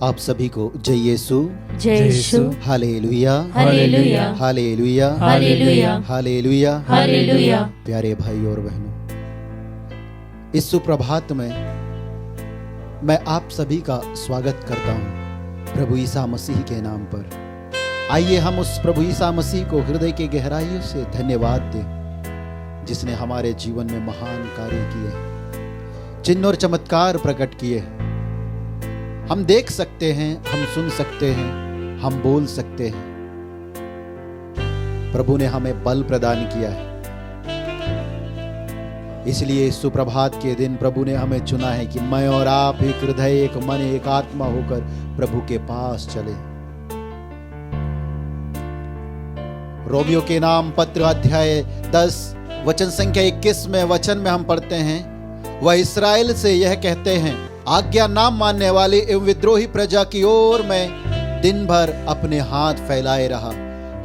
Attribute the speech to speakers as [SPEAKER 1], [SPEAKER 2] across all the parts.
[SPEAKER 1] आप सभी को जय यीशु,
[SPEAKER 2] जय Yeshu,
[SPEAKER 1] hallelujah,
[SPEAKER 2] hallelujah,
[SPEAKER 1] hallelujah,
[SPEAKER 2] hallelujah,
[SPEAKER 1] hallelujah,
[SPEAKER 2] hallelujah.
[SPEAKER 1] प्यारे भाई और बहनों, इस सुप्रभात में मैं आप सभी का स्वागत करता हूं प्रभु ईसा मसीह के नाम पर। आइए हम उस प्रभु ईसा मसीह को हृदय के गहराइयों से धन्यवाद दें, जिसने हमारे जीवन में महान कार्य किए, चिन्ह और चमत्कार प्रकट किए। हम देख सकते हैं, हम सुन सकते हैं, हम बोल सकते हैं। प्रभु ने हमें बल प्रदान किया है, इसलिए इस सुप्रभात के दिन प्रभु ने हमें चुना है कि मैं और आप एक हृदय, एक मन, एक आत्मा होकर प्रभु के पास चले। रोमियो के नाम पत्र अध्याय 10 वचन संख्या 21 में वचन में हम पढ़ते हैं, वह इस्राएल से यह कहते हैं, आज्ञा ना मानने वाली एवं विद्रोही प्रजा की ओर मैं दिन भर अपने हाथ फैलाए रहा।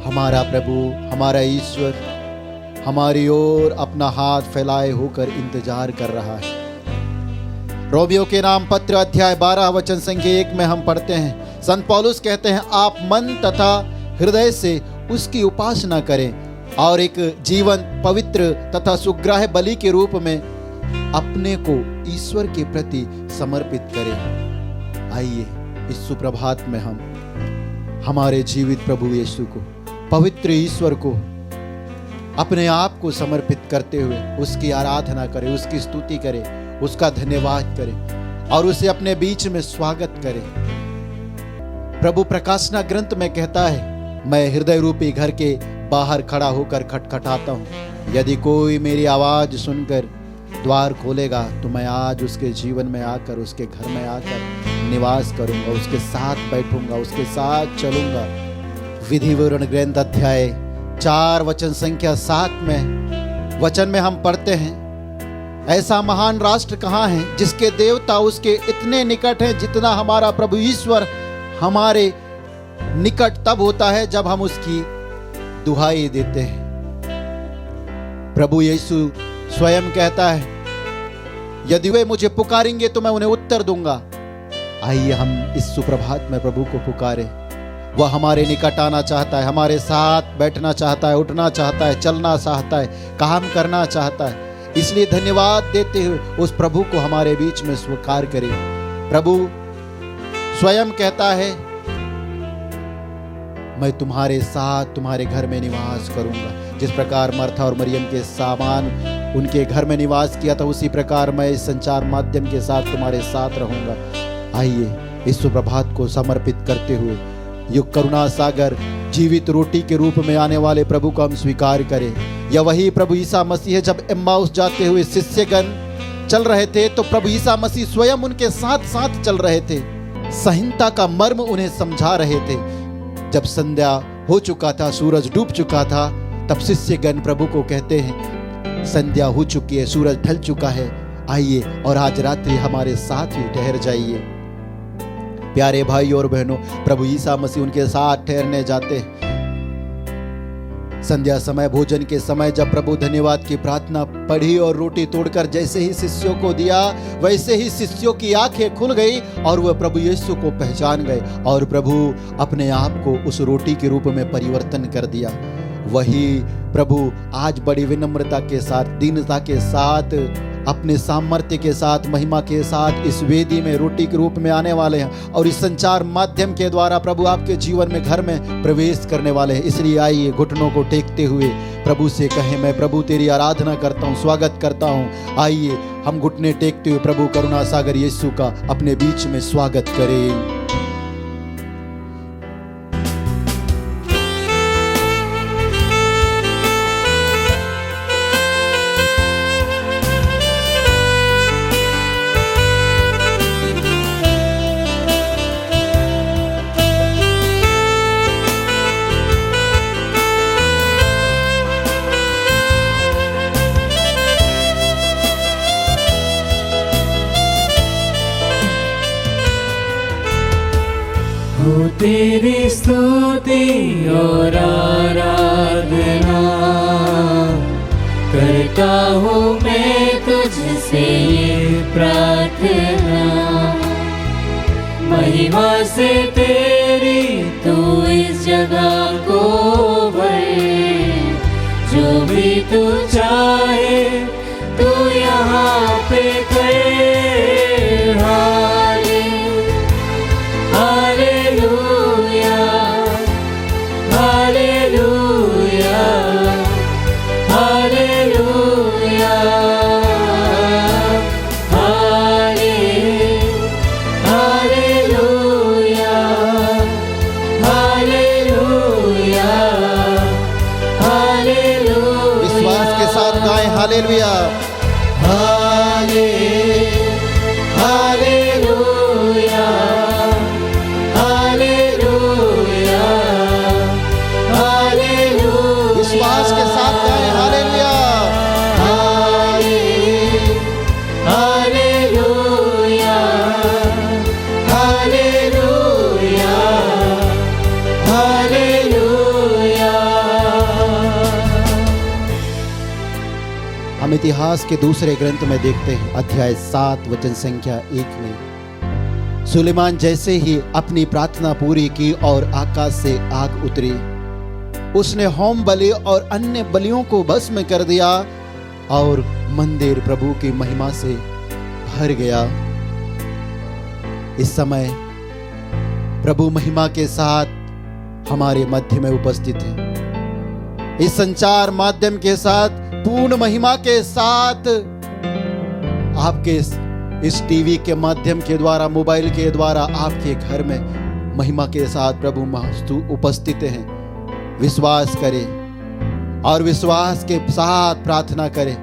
[SPEAKER 1] हमारा प्रभु, हमारा ईश्वर हमारी ओर अपना हाथ फैलाए होकर इंतजार कर रहा है। रोमियो के नाम पत्र अध्याय 12 वचन संख्या 1 में हम पढ़ते हैं, संत पौलुस कहते हैं, आप मन तथा हृदय से उसकी उपासना करें और एक जीवन, पवित्र तथा सुग्राह्य बलि के रूप में अपने को ईश्वर के प्रति समर्पित करें। आइए इस सुप्रभात में हम हमारे जीवित प्रभु यीशु को, पवित्र ईश्वर को अपने आप को समर्पित करते हुए उसकी आराधना करें, उसकी स्तुति करें, उसका धन्यवाद करें और उसे अपने बीच में स्वागत करें। प्रभु प्रकाशना ग्रंथ में कहता है, मैं हृदय रूपी घर के बाहर खड़ा होकर खटखटाता हूं, यदि कोई मेरी आवाज सुनकर द्वार खोलेगा तो मैं आज उसके जीवन में आकर, उसके घर में आकर निवास करूंगा, उसके साथ बैठूंगा, उसके साथ चलूंगा। विधि विवरण ग्रंथ अध्याय 4 वचन संख्या 7 में वचन में हम पढ़ते हैं, ऐसा महान राष्ट्र कहाँ है जिसके देवता उसके इतने निकट हैं जितना हमारा प्रभु ईश्वर हमारे निकट तब होता है जब हम उसकी दुहाई देते हैं। प्रभु यीशु स्वयं कहता है, यदि वे मुझे पुकारेंगे तो मैं उन्हें उत्तर दूंगा। आइए हम इस सुप्रभात में प्रभु को पुकारें। वह हमारे निकट आना चाहता है, हमारे साथ बैठना चाहता है, उठना चाहता है, चलना चाहता है, काम करना चाहता है। इसलिए धन्यवाद देते हुए उस प्रभु को हमारे बीच में स्वीकार करें। प्रभु स्वयं कहता है, मैं तुम्हारे साथ तुम्हारे घर में निवास करूंगा। जिस प्रकार मर्था और मरियम के सामान उनके घर में निवास किया था, उसी प्रकार मैं इस संचार माध्यम के साथ तुम्हारे साथ रहूंगा। आइए इस सुप्रभात को समर्पित करते हुए युग करुणा सागर जीवित रोटी के रूप में आने वाले प्रभु को हम स्वीकार करें। यह वही प्रभु ईसा मसीह है। जब एम्माउस जाते हुए शिष्यगण चल रहे थे तो प्रभु ईसा मसीह स्वयं उनके साथ साथ चल रहे थे, संहिता का मर्म उन्हें समझा रहे थे। जब संध्या हो चुका था, सूरज डूब चुका था, तब शिष्यगण प्रभु को कहते हैं, संध्या हो चुकी है, सूरज ढल चुका है, आइए और आज रात्रि हमारे साथ ही ठहर जाइए। प्यारे भाई और बहनों, प्रभु ईसा मसीह उनके साथ ठहरने जाते हैं। संध्या समय, भोजन के समय जब प्रभु धन्यवाद की प्रार्थना पढ़ी और रोटी तोड़कर जैसे ही शिष्यों को दिया, वैसे ही शिष्यों की आंखें खुल गई और वह प्रभु यीशु को पहचान गए और प्रभु अपने आप को उस रोटी के रूप में परिवर्तन कर दिया। वही प्रभु आज बड़ी विनम्रता के साथ, दीनता के साथ, अपने सामर्थ्य के साथ, महिमा के साथ इस वेदी में रोटी के रूप में आने वाले हैं और इस संचार माध्यम के द्वारा प्रभु आपके जीवन में, घर में प्रवेश करने वाले हैं। इसलिए आइए घुटनों को टेकते हुए प्रभु से कहें, मैं प्रभु तेरी आराधना करता हूँ, स्वागत करता हूँ। आइए हम घुटने टेकते हुए प्रभु करुणा सागर यीशु का अपने बीच में स्वागत करें।
[SPEAKER 2] तेरी स्तुति और आराधना करता हूँ मैं तुझसे ये प्रार्थना, महिमा से तेरी तू इस जगह को भर, जो भी तू चाहे तू यहाँ पे कर। Hallelujah, hallelujah, hallelujah, hallelujah, hallelujah, hallelujah.
[SPEAKER 1] विश्वास के साथ गाएं हालेलुया।
[SPEAKER 2] Hallelujah, hallelujah, hallelujah.
[SPEAKER 1] विश्वास के साथ गाएं हालेलुया।
[SPEAKER 2] Hallelujah, hallelujah, hallelujah.
[SPEAKER 1] हम इतिहास के दूसरे ग्रंथ में देखते हैं, अध्याय 7 वचन संख्या 1 में सुलेमान जैसे ही अपनी प्रार्थना पूरी की और आकाश से आग उतरी, उसने होम बलि और अन्य बलियों को भस्म कर दिया और मंदिर प्रभु की महिमा से भर गया। इस समय प्रभु महिमा के साथ हमारे मध्य में उपस्थित है। इस संचार माध्यम के साथ पूर्ण महिमा के साथ आपके इस टीवी के माध्यम के द्वारा, मोबाइल के द्वारा आपके घर में महिमा के साथ प्रभु महस्तु उपस्थित हैं। विश्वास करें और विश्वास के साथ प्रार्थना करें,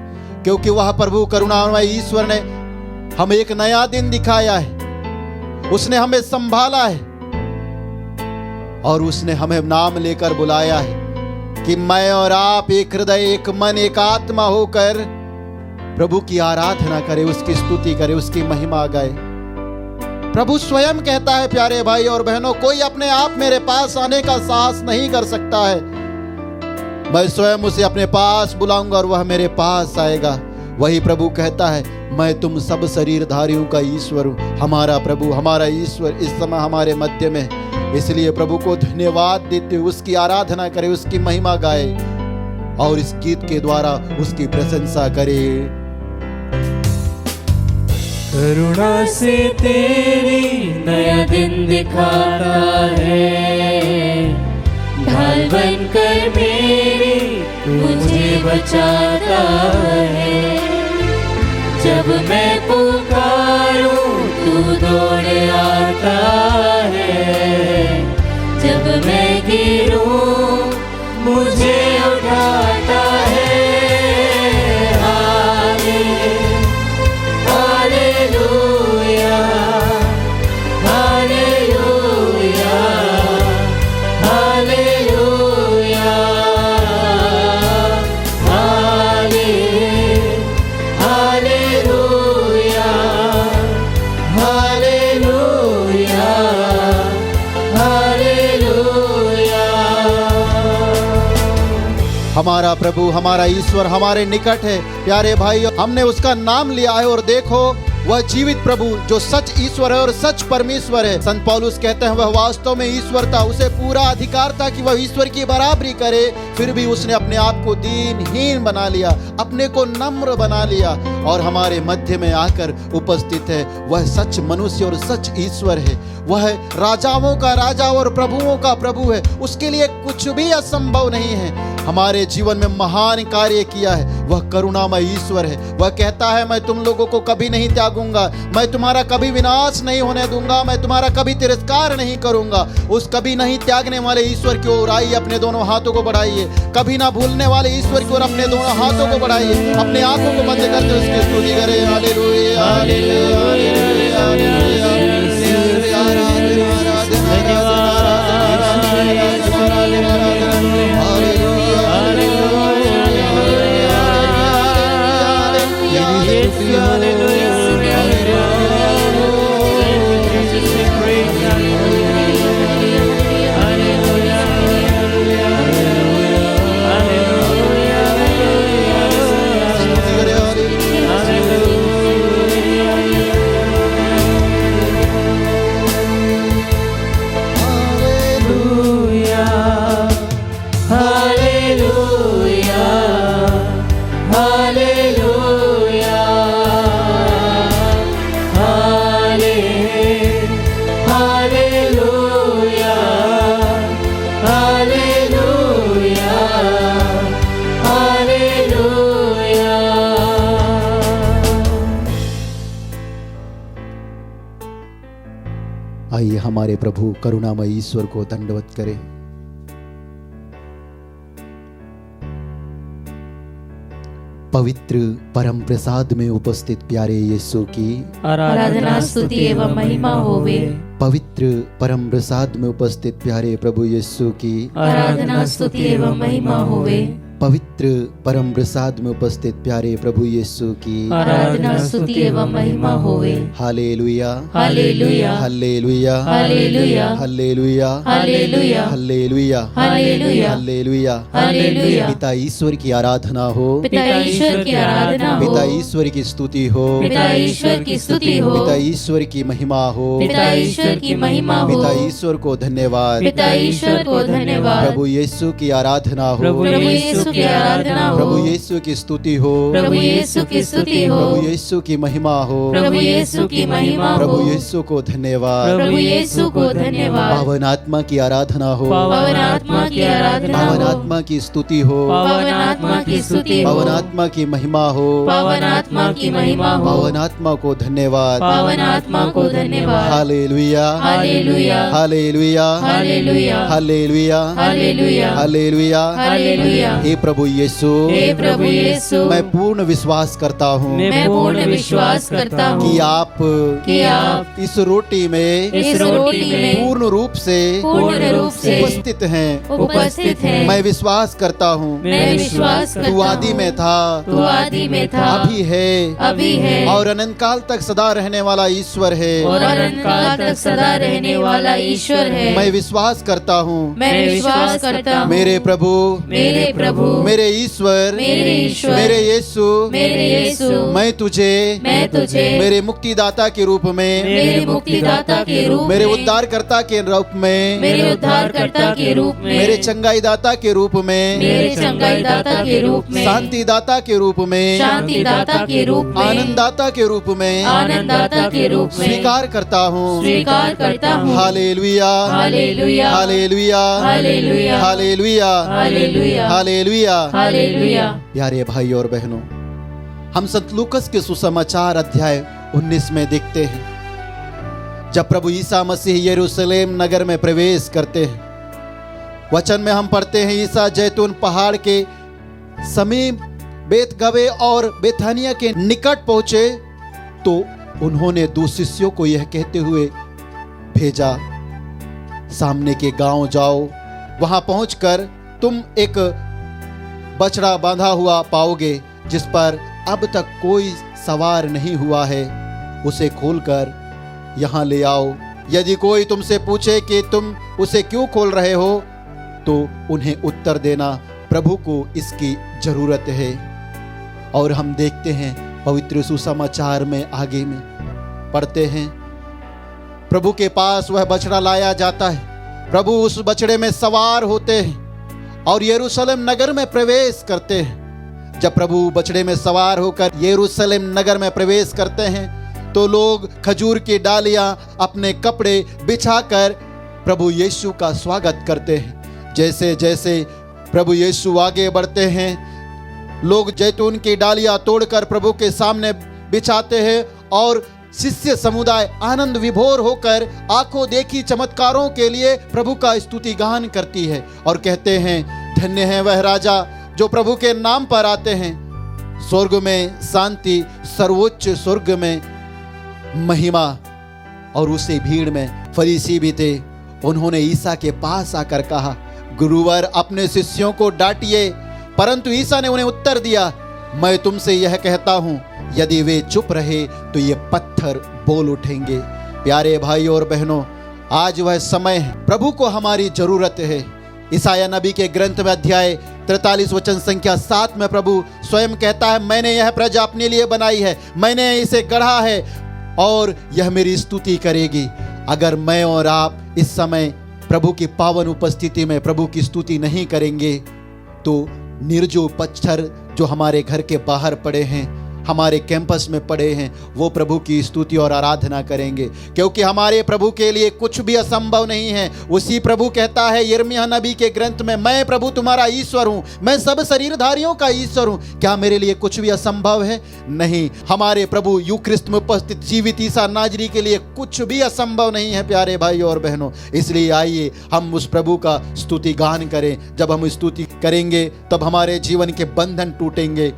[SPEAKER 1] क्योंकि वह प्रभु करुणामय ईश्वर ने हमें एक नया दिन दिखाया है। उसने हमें संभाला है और उसने हमें नाम लेकर बुलाया है कि मैं और आप एक हृदय, एक मन, एक आत्मा होकर प्रभु की आराधना करें, उसकी स्तुति करें, उसकी महिमा गाए। प्रभु स्वयं कहता है, प्यारे भाई और बहनों, कोई अपने आप मेरे पास आने का साहस नहीं कर सकता है। मैं स्वयं उसे अपने पास बुलाऊंगा और वह मेरे पास आएगा। वही प्रभु कहता है, मैं तुम सब शरीरधारियों का ईश्वर हूं। हमारा प्रभु, हमारा ईश्वर इस समय हमारे मध्य में। इसलिए प्रभु को धन्यवाद देते हुए उसकी आराधना करें, उसकी महिमा गाए और इस गीत के द्वारा उसकी प्रशंसा करें।
[SPEAKER 2] करुणा से तेरी नया दिन दिखाता है, ढाल बनकर मेरी मुझे बचाता है। जब मैं पुकारूं तू दौड़ आता है, जब मैं गिरूं मुझे उठाता है। Hallelujah, hallelujah, hallelujah, hallelujah, hallelujah, hallelujah.
[SPEAKER 1] हमारा प्रभु, हमारा ईश्वर हमारे निकट है। प्यारे भाई, हमने उसका नाम लिया है और देखो वह जीवित प्रभु जो सच ईश्वर है और सच परमेश्वर है। संत पौलुस कहते हैं वह वास्तव में ईश्वर था, उसे पूरा अधिकार था कि वह ईश्वर की बराबरी करे, फिर भी उसने अपने आप को दीनहीन बना लिया, अपने को नम्र बना लिया और हमारे मध्य में आकर उपस्थित है। वह सच मनुष्य और सच ईश्वर है। वह राजाओं का राजा और प्रभुओं का प्रभु है। उसके लिए कुछ भी असंभव नहीं है। हमारे जीवन में महान कार्य किया है। वह करुणामय ईश्वर है। वह कहता है, मैं तुम लोगों को कभी नहीं त्यागूंगा, मैं तुम्हारा कभी विनाश नहीं होने दूंगा, मैं तुम्हारा कभी तिरस्कार नहीं करूंगा। उस कभी नहीं त्यागने वाले ईश्वर की ओर आइए, अपने दोनों हाथों को बढ़ाइए। कभी ना भूलने वाले ईश्वर की ओर अपने दोनों हाथों को बढ़ाइए। अपने आंखों को बंद करके उसकी स्तुति करें। Hallelujah, hallelujah, hallelujah, hallelujah. आइए हमारे प्रभु करुणामय ईश्वर को दंडवत करें। पवित्र परम प्रसाद में उपस्थित प्यारे यीशु की
[SPEAKER 2] आराधना स्तुति एवं महिमा होवे।
[SPEAKER 1] पवित्र परम प्रसाद में उपस्थित प्यारे प्रभु यीशु की
[SPEAKER 2] आराधना स्तुति एवं महिमा होवे।
[SPEAKER 1] पवित्र परम प्रसाद में उपस्थित प्यारे प्रभु यीशु की
[SPEAKER 2] आराधना स्तुति एवं महिमा होवे।
[SPEAKER 1] Hallelujah
[SPEAKER 2] hallelujah
[SPEAKER 1] hallelujah
[SPEAKER 2] hallelujah
[SPEAKER 1] hallelujah
[SPEAKER 2] hallelujah
[SPEAKER 1] hallelujah
[SPEAKER 2] hallelujah
[SPEAKER 1] hallelujah
[SPEAKER 2] hallelujah.
[SPEAKER 1] पिता ईश्वर की आराधना हो,
[SPEAKER 2] पिता ईश्वर की आराधना हो,
[SPEAKER 1] पिता ईश्वर की स्तुति हो,
[SPEAKER 2] पिता ईश्वर की स्तुति हो,
[SPEAKER 1] पिता ईश्वर की महिमा हो,
[SPEAKER 2] पिता ईश्वर की महिमा हो,
[SPEAKER 1] पिता ईश्वर को धन्यवाद,
[SPEAKER 2] पिता ईश्वर को धन्यवाद।
[SPEAKER 1] प्रभु यीशु की आराधना हो,
[SPEAKER 2] प्रभु यीशु की आराधना हो,
[SPEAKER 1] प्रभु यीशु की स्तुति हो,
[SPEAKER 2] प्रभु यीशु की स्तुति हो,
[SPEAKER 1] प्रभु यीशु की महिमा हो,
[SPEAKER 2] प्रभु यीशु की महिमा हो,
[SPEAKER 1] प्रभु यीशु को धन्यवाद,
[SPEAKER 2] प्रभु यीशु को धन्यवाद।
[SPEAKER 1] पावन आत्मा की आराधना हो,
[SPEAKER 2] पवन आत्मा की आराधना
[SPEAKER 1] पावन
[SPEAKER 2] हो,
[SPEAKER 1] आत्मा की स्तुति हो,
[SPEAKER 2] पवन आत्मा की स्तुति हो,
[SPEAKER 1] पावन आत्मा की महिमा हो,
[SPEAKER 2] पवन आत्मा की महिमा हो,
[SPEAKER 1] पावन आत्मा को धन्यवाद,
[SPEAKER 2] पवन आत्मा को धन्यवाद।
[SPEAKER 1] Hallelujah
[SPEAKER 2] hallelujah
[SPEAKER 1] hallelujah
[SPEAKER 2] hallelujah
[SPEAKER 1] hallelujah
[SPEAKER 2] hallelujah
[SPEAKER 1] hallelujah.
[SPEAKER 2] Hallelujah.
[SPEAKER 1] हे प्रभु यीशु,
[SPEAKER 2] हे प्रभु यीशु,
[SPEAKER 1] मैं पूर्ण विश्वास करता हूँ
[SPEAKER 2] मैं पूर्ण विश्वास करता हूँ
[SPEAKER 1] कि आप इस रोटी में
[SPEAKER 2] इस रोटी में
[SPEAKER 1] पूर्ण रूप से उपस्थित हैं।
[SPEAKER 2] उपस्थित हैं।
[SPEAKER 1] मैं विश्वास करता हूँ
[SPEAKER 2] मैं विश्वास करता
[SPEAKER 1] तू आदि में था,
[SPEAKER 2] तू आदि में था, अभी है
[SPEAKER 1] और अनंत काल तक सदा रहने वाला ईश्वर है।
[SPEAKER 2] और अनंत काल तक सदा रहने वाला ईश्वर है।
[SPEAKER 1] मैं विश्वास करता हूँ
[SPEAKER 2] मैं विश्वास करता हूँ
[SPEAKER 1] मेरे प्रभु मेरे ईश्वर मेरे यीशु मैं तुझे मेरे मुक्तिदाता के रूप में मेरे उद्धारकर्ता के रूप में मेरे चंगाईदाता के रूप में शांतिदाता के रूप में आनंददाता के रूप में स्वीकार करता हूँ। Hallelujah
[SPEAKER 2] hallelujah
[SPEAKER 1] hallelujah
[SPEAKER 2] hallelujah
[SPEAKER 1] hallelujah
[SPEAKER 2] hallelujah
[SPEAKER 1] hallelujah.
[SPEAKER 2] Hallelujah.
[SPEAKER 1] प्यारे भाई और बहनों, हम संत लूकस के सुसमाचार अध्याय 19 में देखते हैं जब प्रभु ईसा मसीह यरूशलेम नगर में प्रवेश करते हैं। वचन में हम पढ़ते हैं ईसा जैतून पहाड़ के समीप बेतगवे और बेथानिया के निकट पहुंचे तो उन्होंने 2 शिष्यों को यह कहते हुए भेजा, सामने के गांव जाओ, वहां पहुंचकर तुम एक बछड़ा बांधा हुआ पाओगे जिस पर अब तक कोई सवार नहीं हुआ है, उसे खोलकर यहाँ ले आओ। यदि कोई तुमसे पूछे कि तुम उसे क्यों खोल रहे हो तो उन्हें उत्तर देना, प्रभु को इसकी जरूरत है। और हम देखते हैं पवित्र सुसमाचार में आगे में पढ़ते हैं प्रभु के पास वह बछड़ा लाया जाता है। प्रभु उस बछड़े में सवार होते हैं और यरूशलेम नगर में प्रवेश करते हैं। जब प्रभु बछड़े में सवार होकर यरूशलेम नगर में प्रवेश करते हैं तो लोग खजूर की डालियां अपने कपड़े बिछाकर प्रभु यीशु का स्वागत करते हैं। जैसे जैसे प्रभु यीशु आगे बढ़ते हैं, लोग जैतून की डालियां तोड़कर प्रभु के सामने बिछाते हैं और शिष्य समुदाय आनंद विभोर होकर आंखों देखी चमत्कारों के लिए प्रभु का स्तुति गान करती है और कहते हैं, धन्य है वह राजा जो प्रभु के नाम पर आते हैं। स्वर्ग में शांति, सर्वोच्च स्वर्ग में महिमा। और उसी भीड़ में फरीसी भी थे। उन्होंने ईसा के पास आकर कहा, गुरुवर अपने शिष्यों को डांटिए। परंतु ईसा ने उन्हें उत्तर दिया, मैं तुमसे यह कहता हूं, यदि वे चुप रहे तो ये पत्थर बोल उठेंगे। प्यारे भाई और बहनों, आज वह समय है, प्रभु को हमारी जरूरत है। ईसाया नबी के ग्रंथ में अध्याय 43 वचन संख्या 7 में प्रभु स्वयं कहता है, मैंने यह प्रजा अपने लिए बनाई है, मैंने इसे गढ़ा है और यह मेरी स्तुति करेगी। अगर मैं और आप इस समय प्रभु की पावन उपस्थिति में प्रभु की स्तुति नहीं करेंगे तो निर्जीव पत्थर जो हमारे घर के बाहर पड़े हैं, हमारे कैंपस में पड़े हैं, वो प्रभु की स्तुति और आराधना करेंगे, क्योंकि हमारे प्रभु के लिए कुछ भी असंभव नहीं है। उसी प्रभु कहता है यिर्मयाह नबी के ग्रंथ में, मैं प्रभु तुम्हारा ईश्वर हूं, मैं सब शरीरधारियों का ईश्वर हूं। क्या मेरे लिए कुछ भी असंभव है? नहीं। हमारे प्रभु यूक्रिस्त में उपस्थित जीवित ईसा नाजरी के लिए कुछ भी असंभव नहीं है प्यारे भाई और बहनों। इसलिए आइए हम उस प्रभु का स्तुति गान करें। जब हम स्तुति करेंगे तब हमारे जीवन के बंधन टूटेंगे,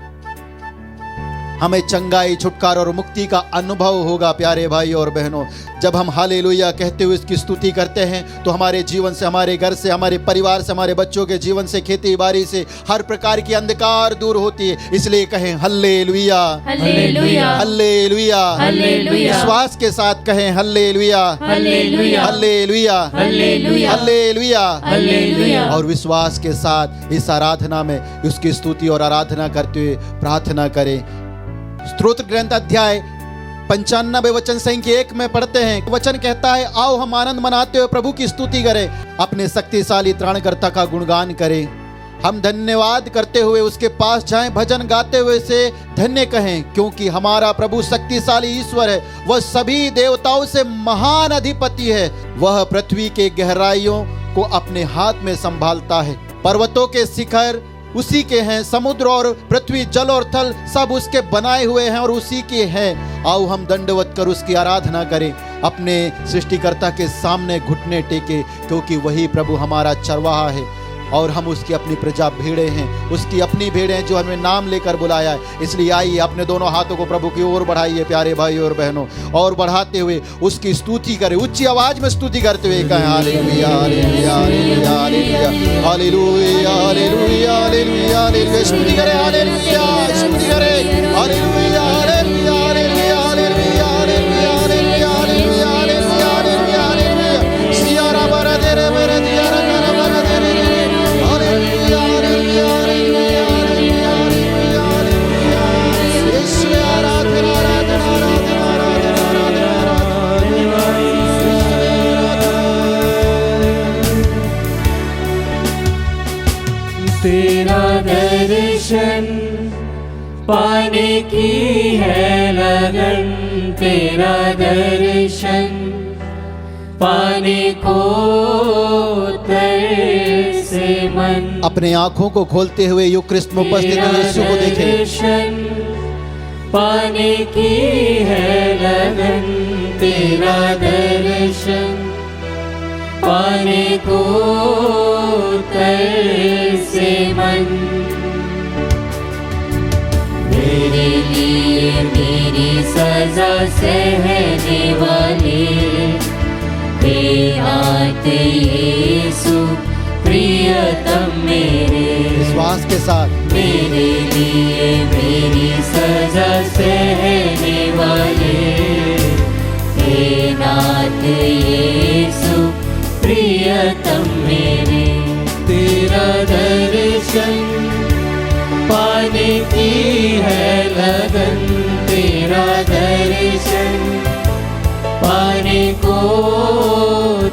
[SPEAKER 1] हमें चंगाई, छुटकारा और मुक्ति का अनुभव होगा प्यारे भाई और बहनों। जब हम हालेलुया कहते हुए इसकी स्तुति करते हैं तो हमारे जीवन से, हमारे घर से, हमारे परिवार से, हमारे बच्चों के जीवन से, खेती बाड़ी से हर प्रकार की अंधकार दूर होती है। इसलिए कहें हल्लेलुया,
[SPEAKER 2] हालेलुया,
[SPEAKER 1] हल्लेलुया,
[SPEAKER 2] हालेलुया।
[SPEAKER 1] विश्वास के साथ कहें hallelujah,
[SPEAKER 2] hallelujah,
[SPEAKER 1] hallelujah,
[SPEAKER 2] hallelujah,
[SPEAKER 1] hallelujah,
[SPEAKER 2] hallelujah.
[SPEAKER 1] और विश्वास के साथ इस आराधना में उसकी स्तुति और आराधना करते हुए प्रार्थना करें। स्तोत्र ग्रंथ अध्याय 95 वचन संख्या 1 में पढ़ते हैं। वचन कहता है, आओ हम आनंद मनाते हुए प्रभु की स्तुति करें, अपने शक्तिशाली त्राणकर्ता का गुणगान करें। हम धन्यवाद करते हुए उसके पास जाएं, भजन गाते हुए से धन्य कहें, क्योंकि हमारा प्रभु शक्तिशाली ईश्वर है। वह सभी देवताओं से महान अधिपति है। वह पृथ्वी के गहराइयों को अपने हाथ में संभालता है। पर्वतों के शिखर उसी के हैं, समुद्र और पृथ्वी, जल और थल सब उसके बनाए हुए हैं और उसी के हैं। आओ हम दंडवत कर उसकी आराधना करें, अपने सृष्टिकर्ता के सामने घुटने टेके, क्योंकि वही प्रभु हमारा चरवाहा है और हम उसकी अपनी प्रजा भेड़े हैं, उसकी अपनी भेड़े जो हमें नाम लेकर बुलाया है। इसलिए आइए अपने दोनों हाथों को प्रभु की ओर बढ़ाइए प्यारे भाई और बहनों, और बढ़ाते हुए उसकी स्तुति करें, ऊंची आवाज में स्तुति करते हुए कहें hallelujah, hallelujah, hallelujah, hallelujah, hallelujah, hallelujah, hallelujah, hallelujah. स्तुति करें, हालेलुया, स्तुति करें, hallelujah, hallelujah, hallelujah, hallelujah, hallelujah, hallelujah, hallelujah, hallelujah, hallelujah, hallelujah. सियारा बरा तेरे मेरे दियारा मेरा बरा तेरे, hallelujah, hallelujah, hallelujah, hallelujah, hallelujah, hallelujah. Yeshu आराधना, आराधना, आराधना, आराधना, आराधना,
[SPEAKER 3] तेरा दर्शन पाने की है लगन, तेरा दर्शन पाने को तरसे मन।
[SPEAKER 1] अपने आंखों को खोलते हुए यूक्रिस्त में उपस्थित यीशु को देखें।
[SPEAKER 3] दर्शन पाने की है लगन, तेरा दर्शन पाने को तरसे मन। मेरे लिए मेरी सजा सहने वाले हे आते यीशु प्रियतम मेरे।
[SPEAKER 1] विश्वास के साथ
[SPEAKER 3] मेरे लिए मेरी सजा सहने वाले हे नाथ यीशु प्रियतम मेरे। तेरा दर्शन पाने की है लगन, तेरा दर्शन पाने को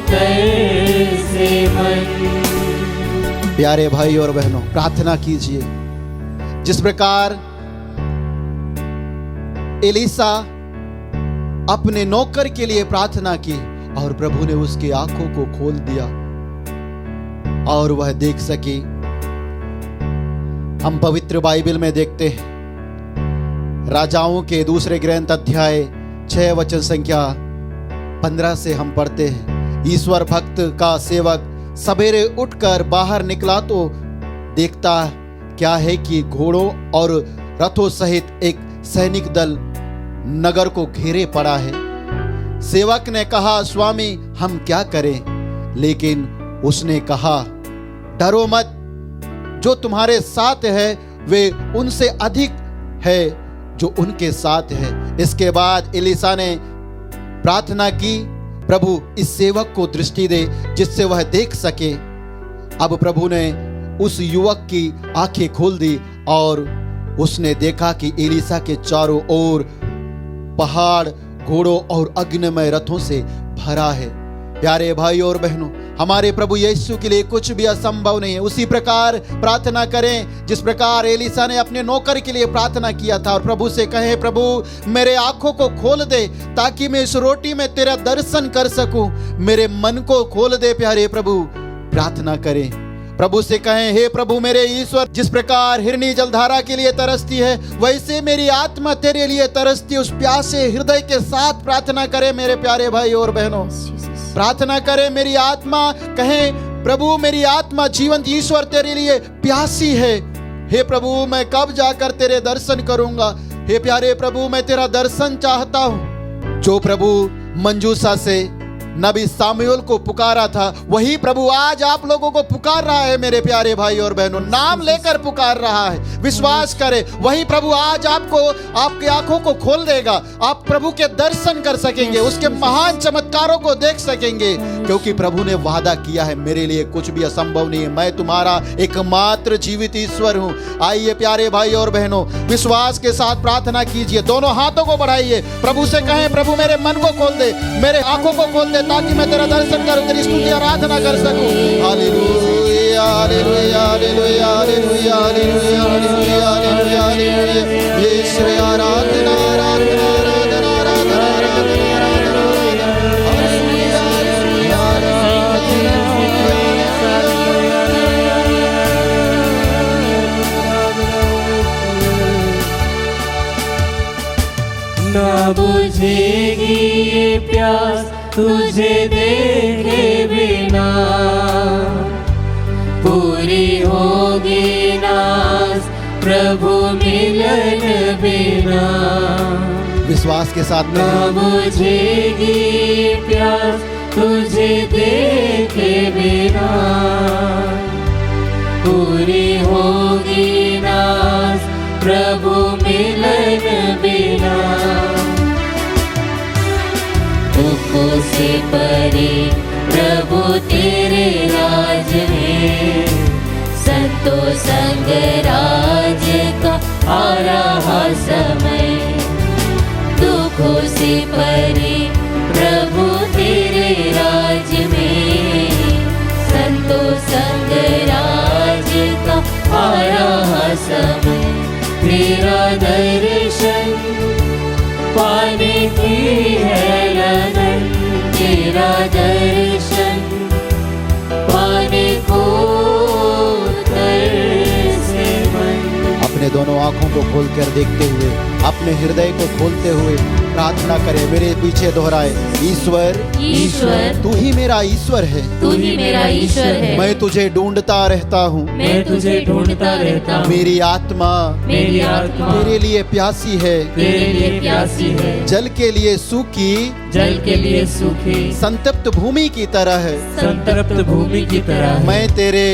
[SPEAKER 3] तरसे मन।
[SPEAKER 1] प्यारे भाई और बहनों, प्रार्थना कीजिए जिस प्रकार एलीसा अपने नौकर के लिए प्रार्थना की और प्रभु ने उसकी आंखों को खोल दिया और वह देख सके। हम पवित्र बाइबल में देखते हैं, राजाओं के दूसरे ग्रंथ अध्याय 6 वचन संख्या 15 से हम पढ़ते हैं, ईश्वर भक्त का सेवक सवेरे उठकर बाहर निकला तो देखता क्या है कि घोड़ों और रथों सहित एक सैनिक दल नगर को घेरे पड़ा है। सेवक ने कहा, स्वामी हम क्या करें? लेकिन उसने कहा, डरो मत, जो तुम्हारे साथ है वे उनसे अधिक है जो उनके साथ है। इसके बाद एलीसा ने प्रार्थना की, प्रभु इस सेवक को दृष्टि दे जिससे वह देख सके। अब प्रभु ने उस युवक की आंखें खोल दी और उसने देखा कि एलीसा के चारों ओर पहाड़ घोड़ों और अग्निमय रथों से भरा है। प्यारे भाई और बहनों, हमारे प्रभु यीशु के लिए कुछ भी असंभव नहीं है। उसी प्रकार प्रार्थना करें जिस प्रकार एलीशा ने अपने नौकर के लिए प्रार्थना किया था और प्रभु से कहे, प्रभु मेरे आंखों को खोल दे ताकि मैं इस रोटी में तेरा दर्शन कर सकूं, मेरे मन को खोल दे। प्यारे प्रभु, प्रार्थना करें, प्रभु से कहें, हे प्रभु मेरे ईश्वर, जिस प्रकार हिरनी जलधारा के लिए तरसती है वैसे मेरी आत्मा तेरे लिए तरसती। उस प्यासे हृदय के साथ प्रार्थना करें मेरे प्यारे भाई और बहनों, प्रार्थना करें मेरी आत्मा। कहें, प्रभु मेरी आत्मा जीवंत ईश्वर तेरे लिए प्यासी है। हे प्रभु, मैं कब जाकर तेरे दर्शन करूंगा। हे प्यारे प्रभु, मैं तेरा दर्शन चाहता हूं। जो प्रभु मंजूसा से नबी सामुएल को पुकारा था, वही प्रभु आज आप लोगों को पुकार रहा है मेरे प्यारे भाई और बहनों, नाम लेकर पुकार रहा है। विश्वास करें, वही प्रभु आज आपको, आपकी आंखों को खोल देगा। आप प्रभु के दर्शन कर सकेंगे, उसके महान चमत्कारों को देख सकेंगे, क्योंकि प्रभु ने वादा किया है, मेरे लिए कुछ भी असंभव नहीं है, मैं तुम्हारा एकमात्र जीवित ईश्वर हूं। आइए प्यारे भाई और बहनों, विश्वास के साथ प्रार्थना कीजिए, दोनों हाथों को बढ़ाइए, प्रभु से कहें, प्रभु मेरे मन को खोल दे, मेरे आंखों को खोल दे ताकि मैं तेरा दर्शन करूं, तेरी स्तुति आराधना कर सकूं। Hallelujah hallelujah hallelujah hallelujah hallelujah hallelujah hallelujah hallelujah. Yeshu आराधना आराधना आराधना आराधना आराधना हालेलुया
[SPEAKER 3] ना बुझेगी ये प्यास तुझे देखे बिना, पूरी होगी नास प्रभु मिलन बिना।
[SPEAKER 1] विश्वास के साथ
[SPEAKER 3] ना बुझेगी प्यास तुझे देखे बिना, पूरी होगी नास प्रभु मिलन बिना। दुखों से परे प्रभु तेरे राज में, संतों संग राज का आ रहा समय। दुखों से परे प्रभु तेरे राज में, संतों संग राज का आ रहा समय। तेरा दर्शन पाने की है लगन, तेरा दर्शन पाने को तरसे मन।
[SPEAKER 1] अपने दोनों आंखों को खोलकर देखते हुए, अपने हृदय को खोलते हुए प्रार्थना करें, मेरे पीछे दोहराए, ईश्वर
[SPEAKER 2] ईश्वर
[SPEAKER 1] तू ही मेरा ईश्वर है,
[SPEAKER 2] तू ही मेरा ईश्वर है।
[SPEAKER 1] मैं तुझे ढूंढता रहता हूँ,
[SPEAKER 3] मैं तुझे ढूंढता रहता हूँ।
[SPEAKER 1] मेरी आत्मा तेरे लिए प्यासी है,
[SPEAKER 3] तेरे लिए प्यासी है।
[SPEAKER 1] जल के लिए सूखी,
[SPEAKER 3] जल के लिए सूखी,
[SPEAKER 1] संतप्त भूमि की तरह है।
[SPEAKER 3] संतप्त भूमि की तरह
[SPEAKER 1] मैं तेरे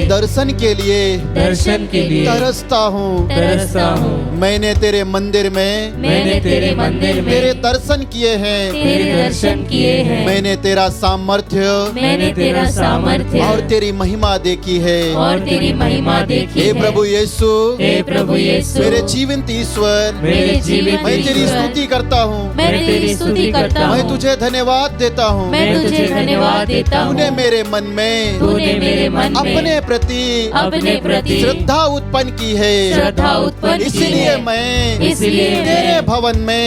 [SPEAKER 1] दर्शन के लिए तरसता हूँ। मैंने तेरे मंदिर में तेरे दर्शन किए हैं। मैंने तेरा सामर्थ्य और तेरी महिमा देखी है। हे प्रभु यीशु, मेरे जीवंत ईश्वर, मैं तेरी स्तुति करता हूँ, मैं तुझे धन्यवाद देता हूँ। तूने मेरे मन में अपने प्रति श्रद्धा उत्पन्न की है, इसलिए मैं तेरे भवन में,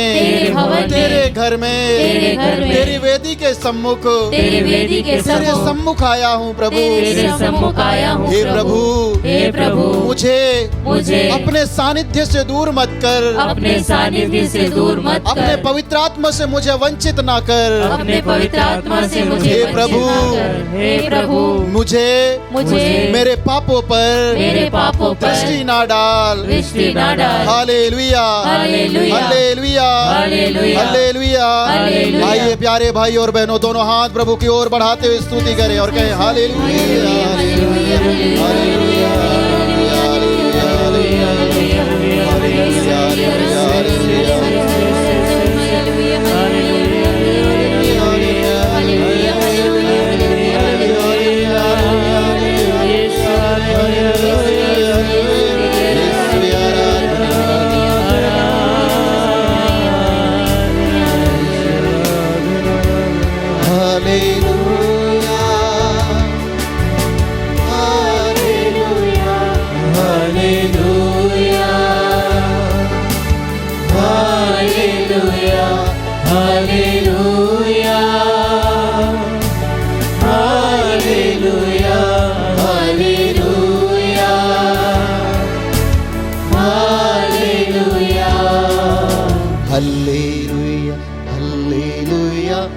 [SPEAKER 1] तेरे घर में, तेरी वेदी के सम्मुख तेरे सम्मुख आया हूँ प्रभु। हे प्रभु, मुझे अपने सानिध्य से दूर मत कर, अपने पवित्र आत्मा से मुझे वंचित ना कर। हे प्रभु, मुझे मेरे पापों पर दृष्टि ना डाल। Hallelujah hallelujah hallelujah. आइए प्यारे भाई और बहनों, दोनों हाथ प्रभु की ओर बढ़ाते हुए स्तुति करें और कहें, हालेलुया हालेलुया हालेलुया हालेलुया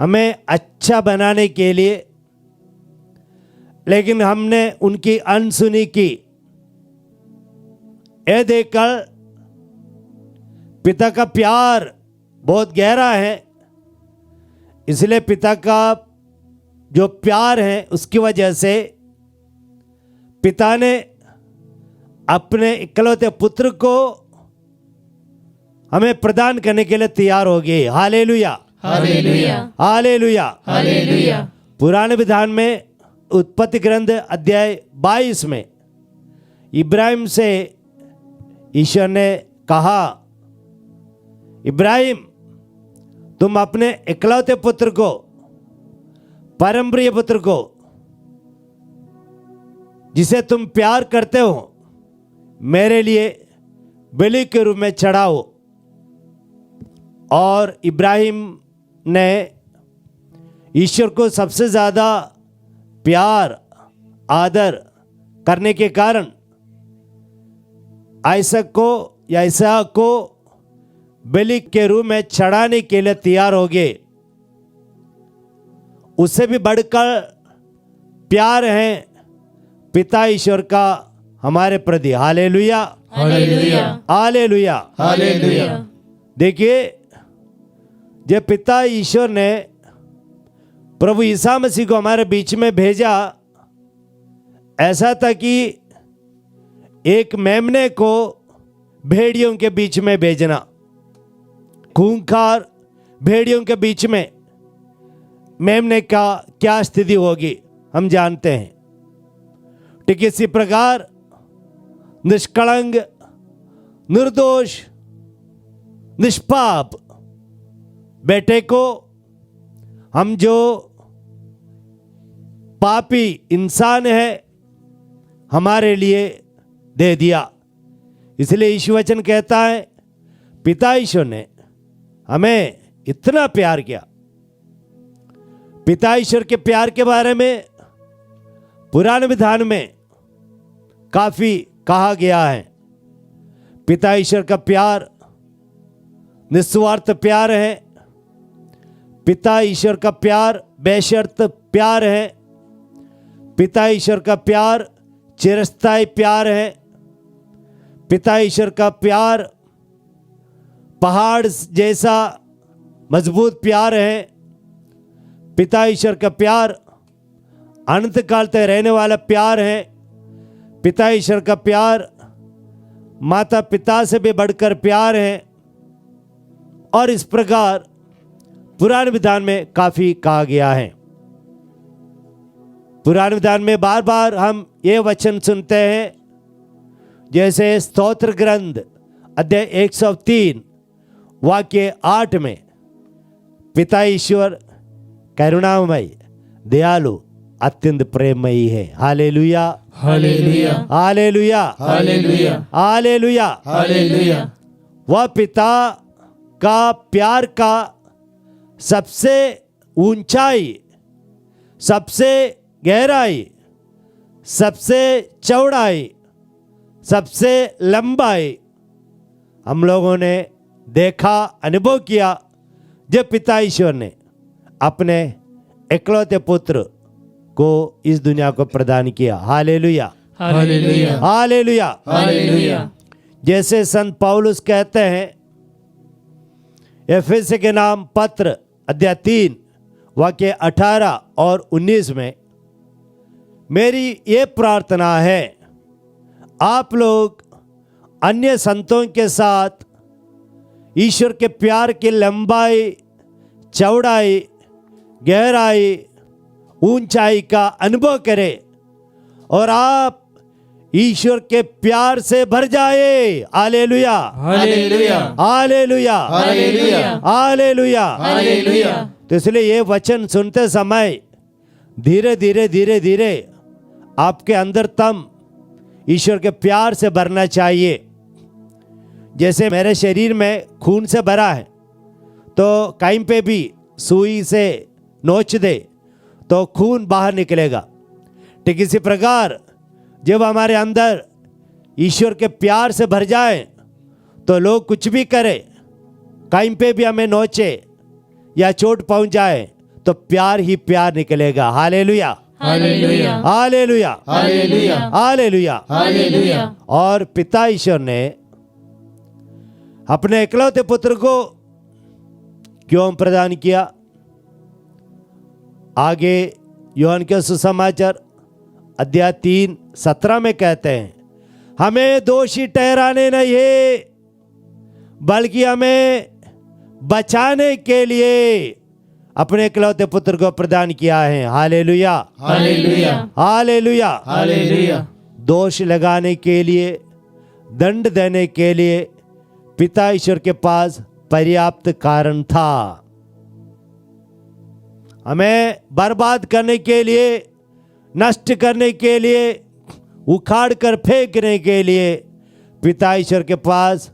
[SPEAKER 4] हमें अच्छा बनाने के लिए, लेकिन हमने उनकी अनसुनी की। यह देखकर पिता का प्यार बहुत गहरा है, इसलिए पिता का जो प्यार है उसकी वजह से पिता ने अपने इकलौते पुत्र को हमें प्रदान करने के लिए तैयार हो गए। Hallelujah,
[SPEAKER 2] hallelujah,
[SPEAKER 4] hallelujah,
[SPEAKER 2] hallelujah.
[SPEAKER 4] पुराने विधान में उत्पत्ति ग्रंथ अध्याय 22 में इब्राहिम से ईश्वर ने कहा, इब्राहिम तुम अपने इकलौते पुत्र को, परम प्रिय पुत्र को, जिसे तुम प्यार करते हो, मेरे लिए बलि के रूप में चढ़ाओ। और इब्राहिम ने ईश्वर को सबसे ज़्यादा प्यार आदर करने के कारण आइसक को या इसहाक को बलि के रूप में चढ़ाने के लिए तैयार हो गए। उससे भी बढ़कर प्यार है पिता ईश्वर का हमारे प्रति। Hallelujah,
[SPEAKER 2] hallelujah,
[SPEAKER 4] hallelujah,
[SPEAKER 3] hallelujah.
[SPEAKER 4] देखिए, जब पिता ईश्वर ने प्रभु ईसा मसीह को हमारे बीच में भेजा, ऐसा था कि एक मेमने को भेड़ियों के बीच में भेजना। खूंखार भेड़ियों के बीच में मेमने का क्या स्थिति होगी हम जानते हैं। ठीक इसी प्रकार निष्कलंक, निर्दोष, निष्पाप बेटे को हम जो पापी इंसान है हमारे लिए दे दिया। इसलिए ईश्वर वचन कहता है पिता ईश्वर ने हमें इतना प्यार किया। पिता ईश्वर के प्यार के बारे में पुराने विधान में काफी कहा गया है। पिता ईश्वर का प्यार निस्वार्थ प्यार है। पिता ईश्वर का प्यार बेशर्त प्यार है। पिता ईश्वर का प्यार चिरस्थायी प्यार है। पिता ईश्वर का प्यार पहाड़ जैसा मजबूत प्यार है। पिता ईश्वर का प्यार अनंत काल तक रहने वाला प्यार है। पिता ईश्वर का प्यार माता पिता से भी बढ़कर प्यार है। और इस प्रकार पुराने विधान में काफी कहा गया है। पुराने विधान में बार बार हम ये वचन सुनते हैं, जैसे स्तोत्र ग्रंथ अध्याय 103 वाक्य 8 में पिता ईश्वर करुणामय, दयालु, अत्यंत प्रेममयी है। Hallelujah,
[SPEAKER 3] hallelujah,
[SPEAKER 4] hallelujah,
[SPEAKER 3] hallelujah,
[SPEAKER 4] hallelujah.
[SPEAKER 3] Hallelujah.
[SPEAKER 4] वह पिता का प्यार का सबसे ऊंचाई, सबसे गहराई, सबसे चौड़ाई, सबसे लंबाई हम लोगों ने देखा, अनुभव किया, जब पिता ईश्वर ने अपने इकलौते पुत्र को इस दुनिया को प्रदान किया। Hallelujah,
[SPEAKER 3] hallelujah,
[SPEAKER 4] hallelujah.
[SPEAKER 3] हालेलुया।
[SPEAKER 4] जैसे संत पौलुस कहते हैं एफेस के नाम पत्र अध्याय 3 वाक्य 18 और 19 में, मेरी ये प्रार्थना है आप लोग अन्य संतों के साथ ईश्वर के प्यार की लंबाई, चौड़ाई, गहराई, ऊंचाई का अनुभव करें और आप ईश्वर के प्यार से भर जाए। Hallelujah,
[SPEAKER 3] hallelujah,
[SPEAKER 4] hallelujah,
[SPEAKER 3] hallelujah,
[SPEAKER 4] hallelujah.
[SPEAKER 3] Hallelujah.
[SPEAKER 4] तो इसलिए ये वचन सुनते समय धीरे धीरे धीरे धीरे आपके अंदर तम ईश्वर के प्यार से भरना चाहिए। जैसे मेरे शरीर में खून से भरा है, तो कहीं पे भी सुई से नोच दे तो खून बाहर निकलेगा। ठीक इसी प्रकार जब हमारे अंदर ईश्वर के प्यार से भर जाए तो लोग कुछ भी करें, कहीं पे भी हमें नोचे या चोट पहुंच जाए तो प्यार ही प्यार निकलेगा। Hallelujah,
[SPEAKER 2] hallelujah,
[SPEAKER 4] hallelujah,
[SPEAKER 3] hallelujah,
[SPEAKER 4] hallelujah.
[SPEAKER 3] Hallelujah.
[SPEAKER 4] और पिता ईश्वर ने अपने इकलौते पुत्र को क्यों प्रदान किया? आगे यूहन्ना के सुसमाचार अध्याय 3:17 में कहते हैं, हमें दोषी ठहराने नहीं बल्कि हमें बचाने के लिए अपने इकलौते पुत्र को प्रदान किया है। Hallelujah,
[SPEAKER 3] hallelujah,
[SPEAKER 4] hallelujah.
[SPEAKER 3] हालेलुया।
[SPEAKER 4] दोष लगाने के लिए, दंड देने के लिए पिता ईश्वर के पास पर्याप्त कारण था। हमें बर्बाद करने के लिए, नष्ट करने के लिए, उखाड़ कर फेंकने के लिए पिता ईश्वर के पास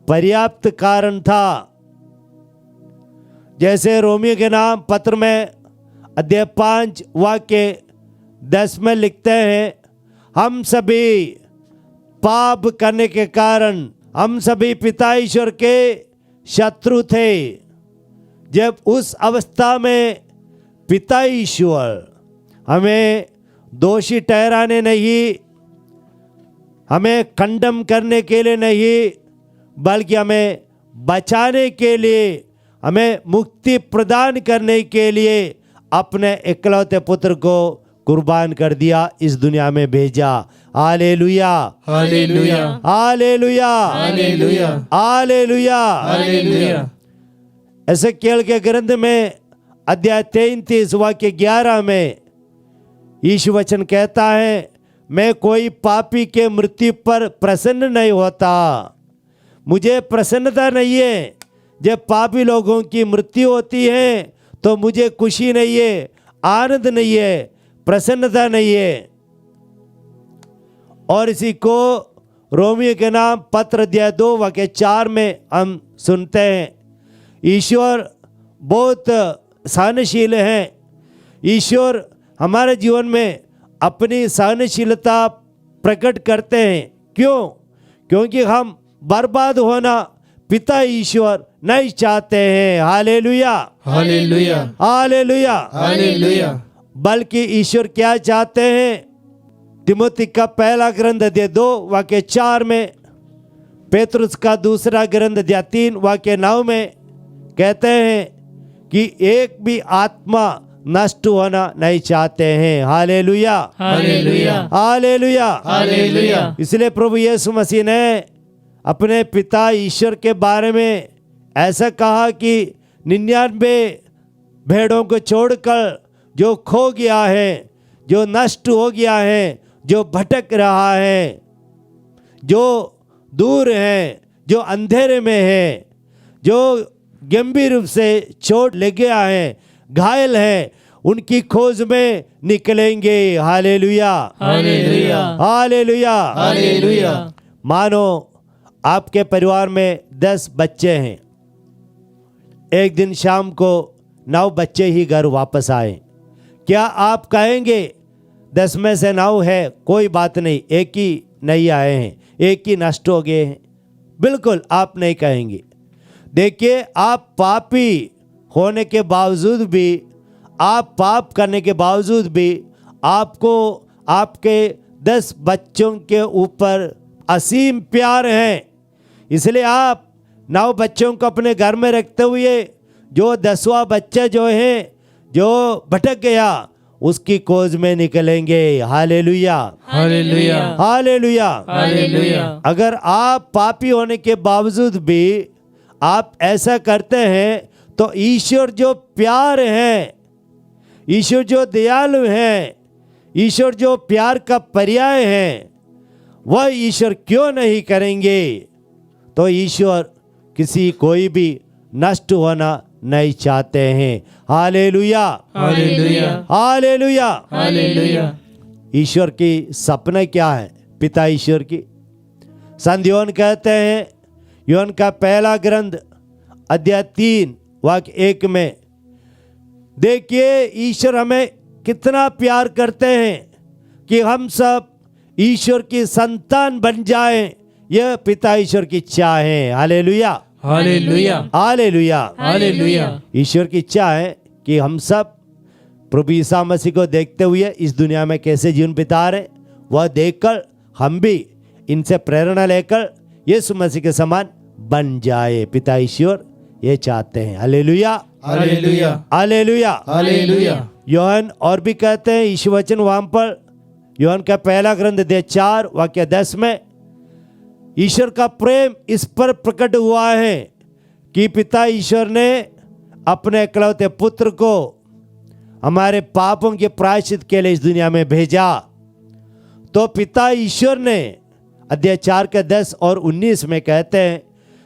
[SPEAKER 4] पर्याप्त कारण था। जैसे रोमियो के नाम पत्र में अध्याय 5 वाक्य 10 में लिखते हैं, हम सभी पाप करने के कारण हम सभी पिता ईश्वर के शत्रु थे। जब उस अवस्था में पिता ईश्वर हमें दोषी ठहराने नहीं, हमें कंडम करने के लिए नहीं, बल्कि हमें बचाने के लिए, हमें मुक्ति प्रदान करने के लिए अपने इकलौते पुत्र को कुर्बान कर दिया, इस दुनिया में भेजा। Hallelujah,
[SPEAKER 3] hallelujah,
[SPEAKER 4] hallelujah,
[SPEAKER 3] hallelujah,
[SPEAKER 4] hallelujah.
[SPEAKER 3] Hallelujah.
[SPEAKER 4] Ezekiel के ग्रंथ में अध्याय 33 वाक्य 11 में यीशु वचन कहता है, मैं कोई पापी के मृत्यु पर प्रसन्न नहीं होता। मुझे प्रसन्नता नहीं है। जब पापी लोगों की मृत्यु होती है तो मुझे खुशी नहीं है, आनंद नहीं है, प्रसन्नता नहीं है। और इसी को रोमियो के नाम पत्र अध्याय 2 वाक्य 4 में हम सुनते हैं, ईश्वर बहुत सहनशील है। ईश्वर हमारे जीवन में अपनी सहनशीलता प्रकट करते हैं। क्यों? क्योंकि हम बर्बाद होना पिता ईश्वर नहीं चाहते हैं। Hallelujah,
[SPEAKER 3] hallelujah,
[SPEAKER 4] hallelujah,
[SPEAKER 3] hallelujah.
[SPEAKER 4] बल्कि ईश्वर क्या चाहते हैं? तिमोथी का पहला ग्रंथ अध्याय 2 वाक्य 4 में, पेतरुस का दूसरा ग्रंथ अध्याय 3 वाक्य 9 में कहते हैं कि एक भी आत्मा नष्ट होना नहीं चाहते हैं। Hallelujah,
[SPEAKER 3] hallelujah,
[SPEAKER 4] hallelujah,
[SPEAKER 3] hallelujah.
[SPEAKER 4] इसलिए प्रभु यीशु मसीह ने अपने पिता ईश्वर के बारे में ऐसा कहा कि 99 भेड़ों को छोड़कर जो खो गया है, जो नष्ट हो गया है, जो भटक रहा है, जो दूर है, जो अंधेरे में है, जो गंभीर रूप से चोट लग गया है, घायल है, उनकी खोज में निकलेंगे। Hallelujah,
[SPEAKER 3] hallelujah,
[SPEAKER 4] hallelujah,
[SPEAKER 3] hallelujah.
[SPEAKER 4] मानो आपके परिवार में 10 बच्चे हैं। एक दिन शाम को 9 बच्चे ही घर वापस आए। क्या आप कहेंगे 10 में से 9 है, कोई बात नहीं, एक ही नहीं आए हैं, एक ही नष्ट हो गए हैं? बिल्कुल आप नहीं कहेंगे। देखिए, आप पापी होने के बावजूद भी, आप पाप करने के बावजूद भी आपको आपके 10 बच्चों के ऊपर असीम प्यार है। इसलिए आप 9 बच्चों को अपने घर में रखते हुए जो 10वां बच्चा जो है, जो भटक गया, उसकी खोज में निकलेंगे। Hallelujah,
[SPEAKER 3] hallelujah,
[SPEAKER 4] hallelujah,
[SPEAKER 3] hallelujah.
[SPEAKER 4] अगर आप पापी होने के बावजूद भी आप ऐसा करते हैं तो ईश्वर जो प्यार है, ईश्वर जो दयालु है, ईश्वर जो प्यार का पर्याय है, वह ईश्वर क्यों नहीं करेंगे? तो ईश्वर किसी कोई भी नष्ट होना नहीं चाहते हैं। Hallelujah,
[SPEAKER 3] hallelujah,
[SPEAKER 4] hallelujah,
[SPEAKER 3] hallelujah.
[SPEAKER 4] ईश्वर की सपना क्या है? पिता ईश्वर की संत योहन कहते हैं, योहन का पहला ग्रंथ अध्याय 3 वाक्य 1 में, देखिए ईश्वर हमें कितना प्यार करते हैं कि हम सब ईश्वर की संतान बन जाएं। यह पिता ईश्वर की इच्छा है। Hallelujah,
[SPEAKER 3] hallelujah,
[SPEAKER 4] hallelujah.
[SPEAKER 3] हालेलुया।
[SPEAKER 4] ईश्वर की इच्छा है कि हम सब प्रभु ईसा मसीह को देखते हुए इस दुनिया में कैसे जीवन बिता रहे, वह देखकर हम भी इनसे प्रेरणा लेकर यीशु मसीह के समान बन जाए। पिता ईश्वर ये चाहते हैं। Hallelujah,
[SPEAKER 3] hallelujah,
[SPEAKER 4] hallelujah,
[SPEAKER 3] hallelujah.
[SPEAKER 4] Yohan और भी कहते हैं, ईश वचन वहां पर योहन का पहला ग्रंथ अध्याय 4 वाक्य 10 में, ईश्वर का प्रेम इस पर प्रकट हुआ है कि पिता ईश्वर ने अपने इकलौते पुत्र को हमारे पापों के प्रायश्चित के लिए इस दुनिया में भेजा। तो पिता ईश्वर ने अध्याय 4 के 10 और 19 में कहते हैं,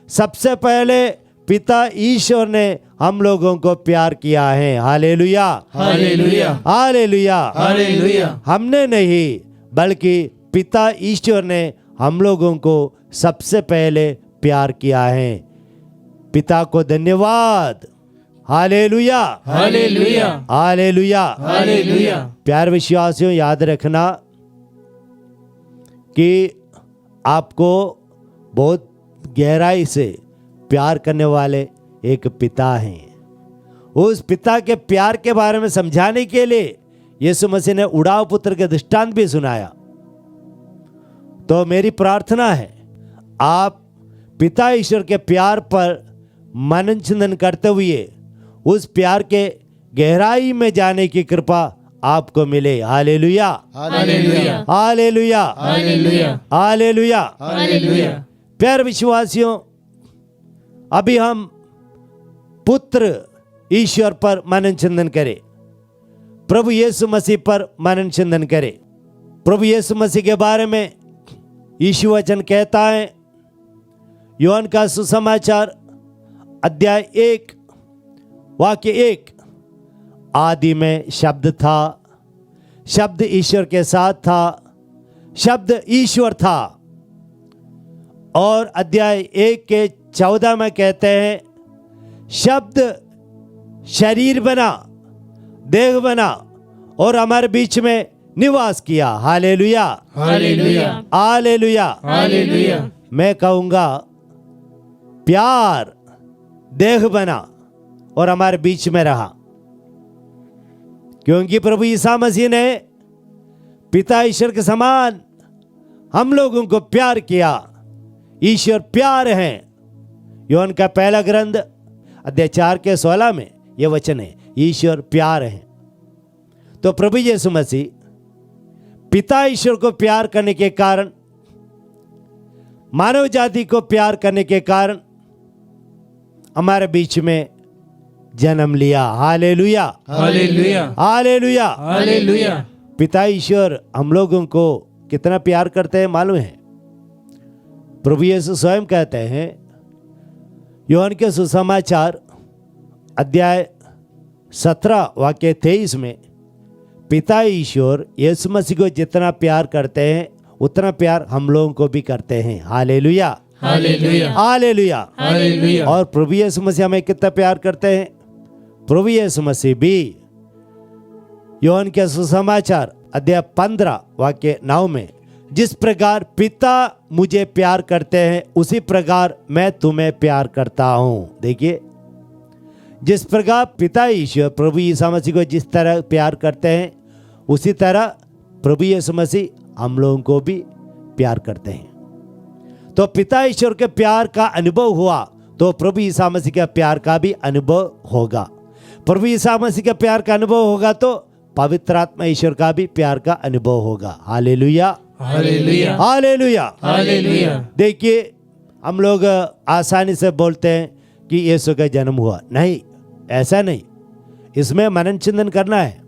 [SPEAKER 4] सबसे पहले पिता ईश्वर ने हम लोगों को प्यार किया है। Hallelujah,
[SPEAKER 3] hallelujah,
[SPEAKER 4] hallelujah,
[SPEAKER 3] hallelujah.
[SPEAKER 4] हमने नहीं बल्कि पिता ईश्वर ने हम लोगों को सबसे पहले प्यार किया है। पिता को धन्यवाद। Hallelujah,
[SPEAKER 3] hallelujah,
[SPEAKER 4] hallelujah,
[SPEAKER 3] hallelujah.
[SPEAKER 4] प्यार विश्वासियों, याद रखना कि आपको बहुत गहराई से प्यार करने वाले एक पिता हैं। उस पिता के प्यार के बारे में समझाने के लिए यीशु मसीह ने उड़ाव पुत्र के दृष्टांत भी सुनाया। तो मेरी प्रार्थना है आप पिता ईश्वर के प्यार पर मनन चिंतन करते हुए उस प्यार के गहराई में जाने की कृपा आपको मिले। Hallelujah,
[SPEAKER 3] hallelujah,
[SPEAKER 4] hallelujah,
[SPEAKER 3] hallelujah,
[SPEAKER 4] hallelujah.
[SPEAKER 3] Hallelujah.
[SPEAKER 4] प्यारे विश्वासियों, अभी हम पुत्र ईश्वर पर मनन चिंतन करें, प्रभु यीशु मसीह पर मनन चिंतन करें। प्रभु यीशु मसीह के बारे में यीशु वचन कहता है, योहन का सुसमाचार अध्याय 1 वाक्य 1, आदि में शब्द था, शब्द ईश्वर के साथ था, शब्द ईश्वर था। और अध्याय 1 के 14 में कहते हैं, शब्द शरीर बना, देह बना और हमारे बीच में निवास किया। Hallelujah,
[SPEAKER 3] hallelujah,
[SPEAKER 4] hallelujah,
[SPEAKER 3] hallelujah.
[SPEAKER 4] मैं कहूँगा प्यार देह बना और हमारे बीच में रहा, क्योंकि प्रभु ईसा मसीह ने पिता ईश्वर के समान हम लोगों को प्यार किया। ईश्वर प्यार है। योहन का पहला ग्रंथ अध्याय 4 के 16 में यह वचन है, ईश्वर प्यार है। तो प्रभु यीशु मसीह पिता ईश्वर को प्यार करने के कारण, मानव जाति को प्यार करने के कारण हमारे बीच में जन्म लिया। Hallelujah,
[SPEAKER 3] hallelujah,
[SPEAKER 4] hallelujah,
[SPEAKER 3] hallelujah.
[SPEAKER 4] पिता ईश्वर हम लोगों को कितना प्यार करते हैं मालूम है? प्रभु यीशु स्वयं कहते हैं, योहन के सुसमाचार अध्याय 17 वाक्य 23 में, पिता ईश्वर यीशु मसीह को जितना प्यार करते हैं उतना प्यार हम लोगों को भी करते हैं। Hallelujah,
[SPEAKER 3] hallelujah,
[SPEAKER 4] hallelujah.
[SPEAKER 3] हालेलुया।
[SPEAKER 4] और प्रभु यीशु मसीह हमें कितना प्यार करते हैं? प्रभु यीशु मसीह भी योहन के सुसमाचार अध्याय 15 वाक्य 9 में, जिस प्रकार पिता मुझे प्यार करते हैं उसी प्रकार मैं तुम्हें प्यार करता हूं। देखिए, जिस प्रकार पिता ईश्वर प्रभु यीशु मसीह को जिस तरह प्यार करते हैं उसी तरह प्रभु यीशु मसीह हम लोगों को भी प्यार करते हैं। तो पिता ईश्वर के प्यार का अनुभव हुआ तो प्रभु यीशु मसीह के प्यार का भी अनुभव होगा। प्रभु यीशु मसीह के प्यार का अनुभव होगा तो पवित्र आत्मा ईश्वर का भी प्यार का अनुभव होगा। Hallelujah,
[SPEAKER 3] hallelujah,
[SPEAKER 4] hallelujah,
[SPEAKER 3] hallelujah.
[SPEAKER 4] देखिए, हम लोग आसानी से बोलते हैं कि यीशु का जन्म हुआ। नहीं, ऐसा नहीं। इसमें मनन चिंतन करना है,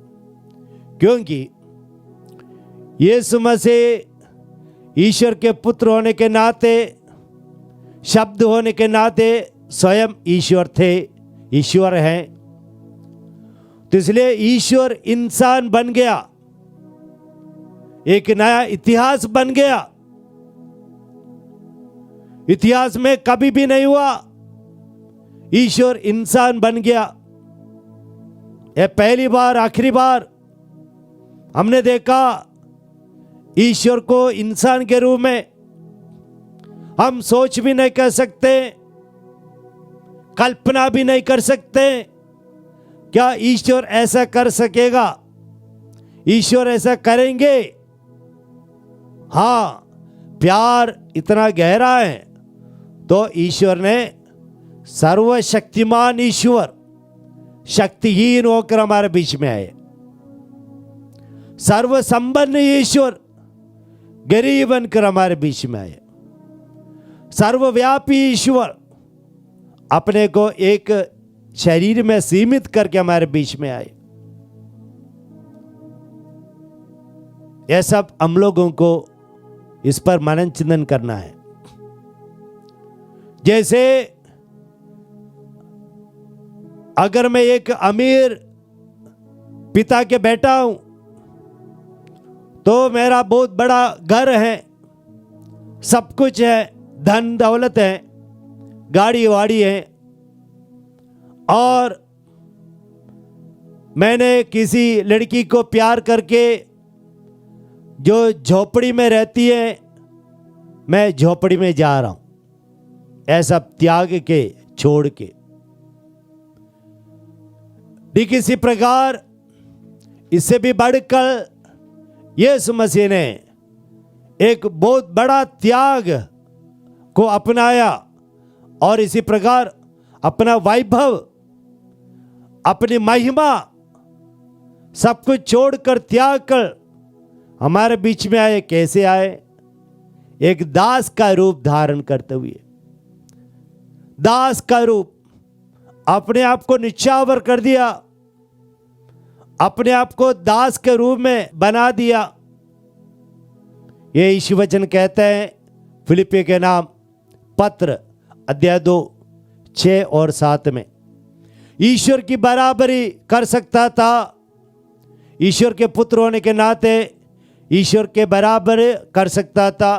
[SPEAKER 4] क्योंकि यीशु मसीह ईश्वर के पुत्र होने के नाते, शब्द होने के नाते स्वयं ईश्वर थे, ईश्वर हैं। तो इसलिए ईश्वर इंसान बन गया, एक नया इतिहास बन गया। इतिहास में कभी भी नहीं हुआ ईश्वर इंसान बन गया। यह पहली बार, आखिरी बार हमने देखा ईश्वर को इंसान के रूप में। हम सोच भी नहीं कर सकते, कल्पना भी नहीं कर सकते, क्या ईश्वर ऐसा कर सकेगा? ईश्वर ऐसा करेंगे? हाँ, प्यार इतना गहरा है तो ईश्वर ने सर्वशक्तिमान ईश्वर शक्तिहीन होकर हमारे बीच में आए। सर्वसंपन्न ईश्वर गरीब बनकर हमारे बीच में आए। सर्वव्यापी ईश्वर अपने को एक शरीर में सीमित करके हमारे बीच में आए। यह सब हम लोगों को इस पर मनन चिंतन करना है। जैसे अगर मैं एक अमीर पिता के बेटा हूं तो मेरा बहुत बड़ा घर है, सब कुछ है, धन दौलत है, गाड़ी वाड़ी है, और मैंने किसी लड़की को प्यार करके जो झोपड़ी में रहती है, मैं झोपड़ी में जा रहा हूं, ऐसा त्याग के छोड़ के। ठीक इसी प्रकार इससे भी बढ़कर यीशु मसीह ने एक बहुत बड़ा त्याग को अपनाया और इसी प्रकार अपना वैभव, अपनी महिमा सब कुछ छोड़कर त्याग कर हमारे बीच में आए। कैसे आए? एक दास का रूप धारण करते हुए। दास का रूप, अपने आप को निछावर कर दिया, अपने आप को दास के रूप में बना दिया। ये ईश्वर वचन कहते हैं फिलिपियों के नाम पत्र अध्याय 2 6 और 7 में। ईश्वर की बराबरी कर सकता था, ईश्वर के पुत्र होने के नाते ईश्वर के बराबर कर सकता था,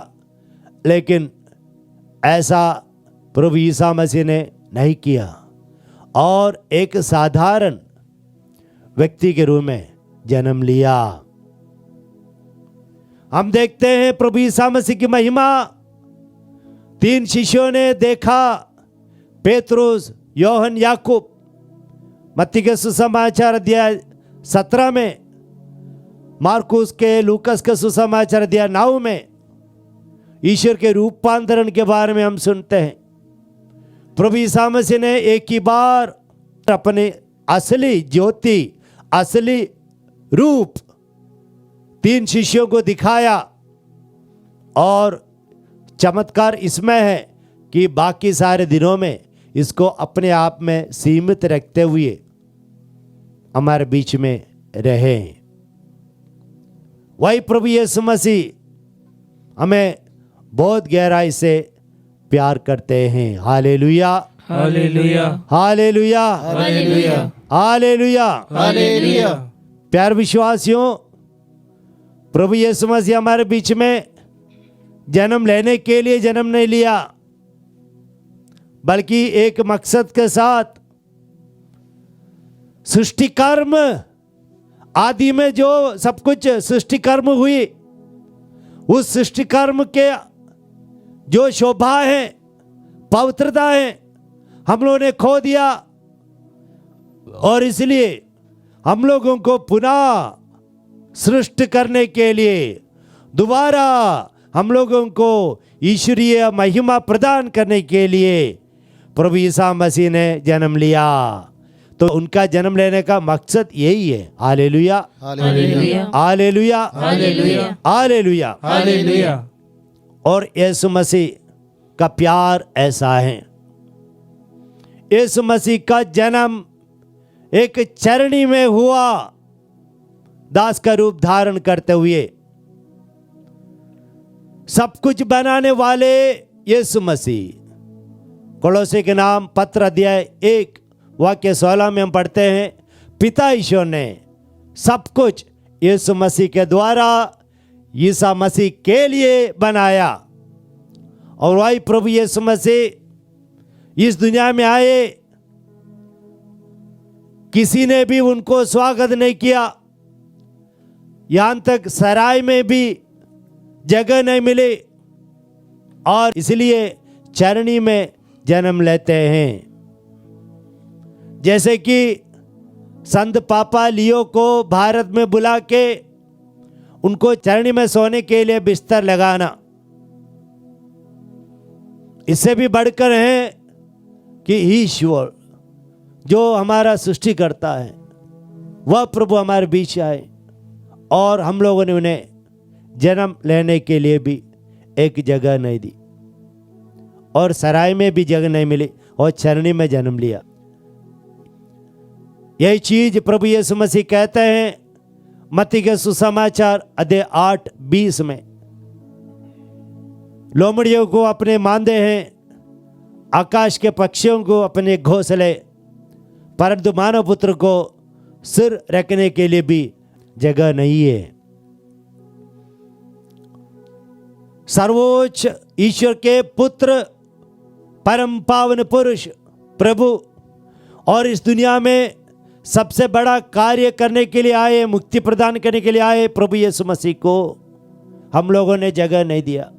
[SPEAKER 4] लेकिन ऐसा प्रभु यीशु मसीह ने नहीं किया और एक साधारण व्यक्ति के रूप में जन्म लिया। हम देखते हैं प्रभु यीशु मसीह की महिमा 3 शिष्यों ने देखा, पेतरुस, योहन, याकूब। मत्ती के सुसमाचार अध्याय 17 में, मार्कुस के, लूकस के सुसमाचार अध्याय 9 में ईश्वर के रूपांतरण के बारे में हम सुनते हैं। प्रभु यीशु मसीह ने एक ही बार अपने असली ज्योति, असली रूप 3 शिष्यों को दिखाया, और चमत्कार इसमें है कि बाकी सारे दिनों में इसको अपने आप में सीमित रखते हुए हमारे बीच में रहे। वही प्रभु यीशु मसीह हमें बहुत गहराई से प्यार करते हैं। Hallelujah,
[SPEAKER 3] hallelujah,
[SPEAKER 4] hallelujah,
[SPEAKER 3] hallelujah,
[SPEAKER 4] hallelujah,
[SPEAKER 1] hallelujah.
[SPEAKER 4] प्यार विश्वासियों, प्रभु यीशु मसीह हमारे बीच में जन्म लेने के लिए जन्म नहीं लिया, बल्कि एक मकसद के साथ। सृष्टि कर्म, आदि में जो सब कुछ सृष्टि कर्म हुई, उस सृष्टि कर्म के जो शोभा है, पवित्रता है, हम लोगों ने खो दिया, और इसलिए हम लोगों को पुनः सृष्टि करने के लिए, दोबारा हम लोगों को ईश्वरीय महिमा प्रदान करने के लिए प्रभु यीशु मसीह ने जन्म लिया। तो उनका जन्म लेने का मकसद यही है। Hallelujah,
[SPEAKER 3] hallelujah,
[SPEAKER 4] hallelujah,
[SPEAKER 3] hallelujah,
[SPEAKER 4] hallelujah.
[SPEAKER 3] Hallelujah.
[SPEAKER 4] और यीशु मसीह का प्यार ऐसा है। यीशु मसीह का जन्म एक चरणी में हुआ, दास का रूप धारण करते हुए। सब कुछ बनाने वाले यीशु मसीह, कोलोसे के नाम पत्र अध्याय 1 वाक्य 16 में हम पढ़ते हैं, पिता ईश्वर ने सब कुछ यीशु मसीह के द्वारा यीशु मसीह के लिए बनाया। और वही प्रभु यीशु मसीह इस दुनिया में आए, किसी ने भी उनको स्वागत नहीं किया, यहां तक सराय में भी जगह नहीं मिली, और इसलिए चरणी में जन्म लेते हैं। जैसे कि संत पापा लियो को भारत में बुला के उनको चरणी में सोने के लिए बिस्तर लगाना, इससे भी बढ़कर है कि ईश्वर जो हमारा सृष्टि करता है वह प्रभु हमारे बीच आए और हम लोगों ने उन्हें जन्म लेने के लिए भी एक जगह नहीं दी और सराय में भी जगह नहीं मिली और चरणी में जन्म लिया। यही चीज प्रभु यीशु मसीह कहते हैं मत्ती के सुसमाचार अध्याय 8:20 में, लोमड़ियों को अपने मांदे हैं, आकाश के पक्षियों को अपने घोंसले, परंतु मानव पुत्र को सिर रखने के लिए भी जगह नहीं है। सर्वोच्च ईश्वर के पुत्र, परम पावन पुरुष प्रभु और इस दुनिया में सबसे बड़ा कार्य करने के लिए आए, मुक्ति प्रदान करने के लिए आए प्रभु यीशु मसीह को हम लोगों ने जगह नहीं दिया।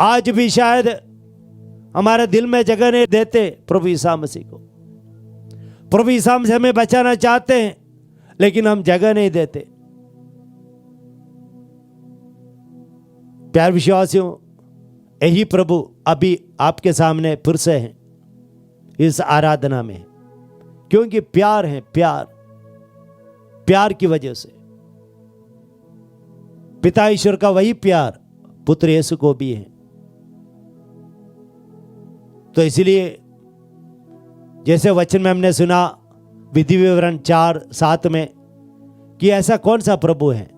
[SPEAKER 4] आज भी शायद हमारे दिल में जगह नहीं देते प्रभु ईसा मसीह को। प्रभु ईसा मसीह हमें बचाना चाहते हैं लेकिन हम जगह नहीं देते। प्यार विश्वासियों, यही प्रभु अभी आपके सामने फिर से हैं इस आराधना में, क्योंकि प्यार है, प्यार की वजह से पिता ईश्वर का वही प्यार पुत्र यीशु को भी है। तो इसलिए जैसे वचन में हमने सुना विधि विवरण 4:7 में कि ऐसा कौन सा प्रभु है,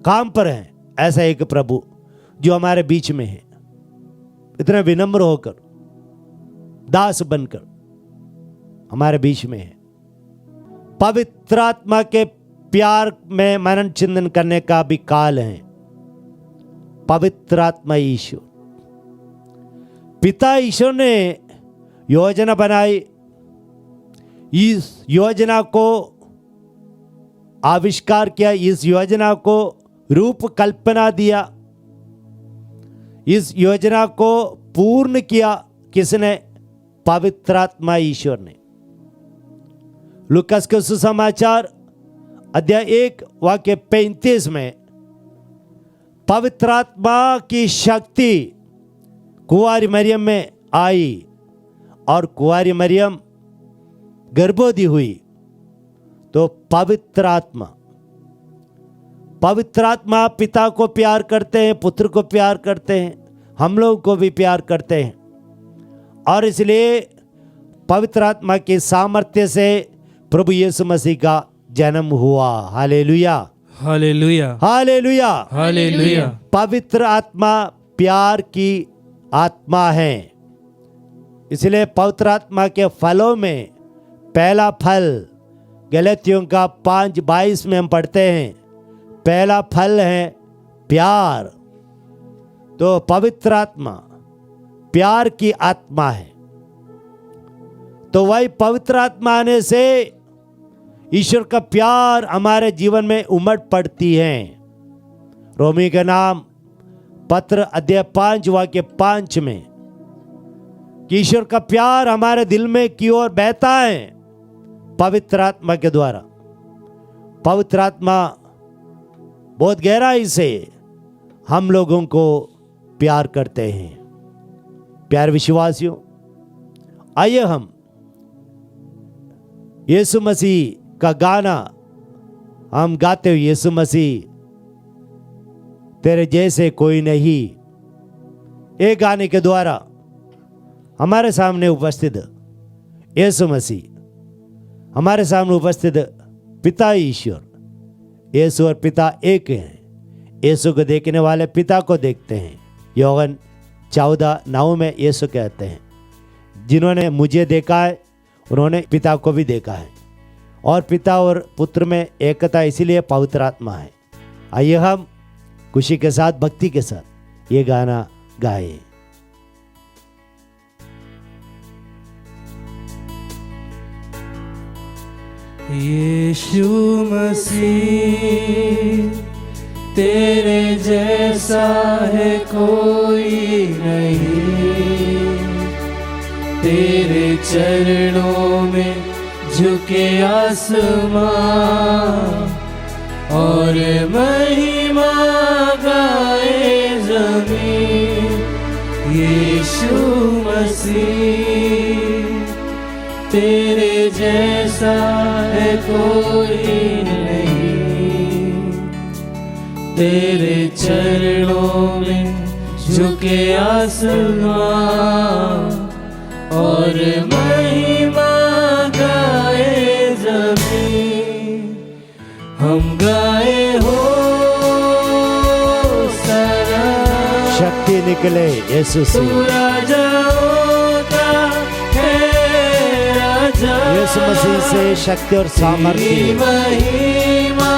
[SPEAKER 4] काम पर है ऐसा एक प्रभु जो हमारे बीच में है, इतना विनम्र होकर दास बनकर हमारे बीच में है। पवित्र आत्मा के प्यार में मनन चिंतन करने का भी काल है। पवित्र आत्मा ईश्वर, पिता ईश्वर ने योजना बनाई, इस योजना को आविष्कार किया, इस योजना को रूप कल्पना दिया, इस योजना को पूर्ण किया किसने? पवित्र आत्मा ईश्वर ने। लूकास के सुसमाचार अध्याय 1 वाक्य 35 में पवित्र आत्मा की शक्ति कुंवारी मरियम में आई और कुंवारी मरियम गर्भवती हुई। तो पवित्र आत्मा पिता को प्यार करते हैं, पुत्र को प्यार करते हैं, हम लोग को भी प्यार करते हैं और इसलिए पवित्र आत्मा के सामर्थ्य से प्रभु यीशु मसीह का जन्म हुआ। Hallelujah,
[SPEAKER 3] hallelujah,
[SPEAKER 4] hallelujah,
[SPEAKER 3] hallelujah.
[SPEAKER 4] पवित्र आत्मा प्यार की आत्मा है, इसलिए पवित्र आत्मा के फलों में पहला फल गलातियों का 5:22 में हम पढ़ते हैं, पहला फल है प्यार। तो पवित्र आत्मा प्यार की आत्मा है। तो वही पवित्र आत्मा आने से ईश्वर का प्यार हमारे जीवन में उमड़ पड़ती है। रोमी का नाम पत्र अध्याय 5 वाक्य 5 में कि ईश्वर का प्यार हमारे दिल में की ओर बहता है पवित्र आत्मा के द्वारा। पवित्र आत्मा बहुत गहराई से हम लोगों को प्यार करते हैं। प्यार विश्वासियों, आइए हम यीशु मसीह का गाना हम गाते हुए, यीशु मसीह तेरे जैसे कोई नहीं, एक गाने के द्वारा हमारे सामने उपस्थित यीशु मसीह, हमारे सामने उपस्थित पिता ईश्वर, यीशु और पिता एक हैं। यीशु को देखने वाले पिता को देखते हैं। योहन 14:9 में यीशु कहते हैं, जिन्होंने मुझे देखा है उन्होंने पिता को भी देखा है। और पिता और पुत्र में एकता इसीलिए पवित्र आत्मा है। आइए हम खुशी के साथ, भक्ति के साथ ये गाना गाएं।
[SPEAKER 3] यीशु मसीह तेरे जैसा है कोई नहीं, तेरे चरणों में झुके आसमां और महिमा गाए जमीन। यीशु मसीह तेरे जैसा है कोई नहीं, तेरे चरणों में झुके आसमां और महिमा गाए जमीन। हम गाए हो सना,
[SPEAKER 4] शक्ति निकले यीशु
[SPEAKER 3] तू
[SPEAKER 4] से।
[SPEAKER 3] राजाओं का है राजा,
[SPEAKER 4] यीशु मसीह से शक्ति और सामर्थ्य।
[SPEAKER 3] महिमा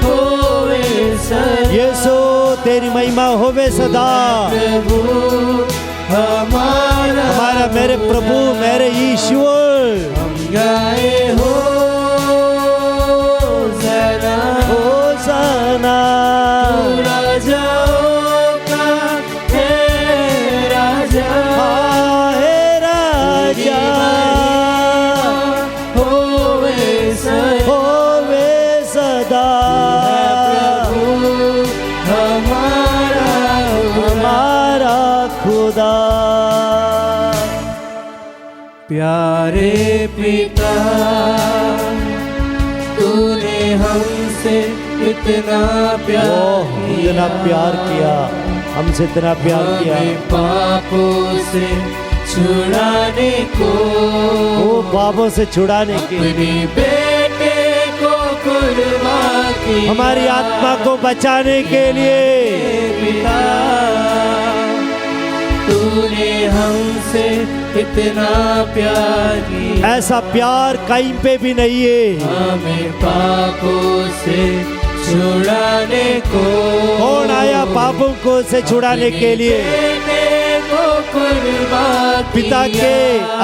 [SPEAKER 3] होवे सदा,
[SPEAKER 4] यीशु तेरी महिमा होवे सदा।
[SPEAKER 3] प्रभु
[SPEAKER 4] हमारा मेरे प्रभु मेरे ईश्वर।
[SPEAKER 3] हम गाए हो सना,
[SPEAKER 4] होशाना,
[SPEAKER 3] राजाओं का है राजा,
[SPEAKER 4] हे राजा
[SPEAKER 3] होवे सदा,
[SPEAKER 4] होवे सदा। हमारा खुदा।
[SPEAKER 3] प्यारे पिता, तूने हमसे इतना प्यार
[SPEAKER 4] इतना प्यार किया, हमसे इतना प्यार किया।
[SPEAKER 3] हमें पापों से छुड़ाने को,
[SPEAKER 4] वो पापों से छुड़ाने के लिए
[SPEAKER 3] अपने बेटे को कुर्बान किया।
[SPEAKER 4] हमारी आत्मा को बचाने के लिए
[SPEAKER 3] पिता, तूने हमसे इतना प्यार किया।
[SPEAKER 4] ऐसा प्यार कहीं पे भी नहीं है।
[SPEAKER 3] हमें पापों से छुड़ाने को,
[SPEAKER 4] कौन आया पापों को से छुड़ाने के लिए?
[SPEAKER 3] बेटे को कुर्बान
[SPEAKER 4] पिता
[SPEAKER 3] किया।
[SPEAKER 4] के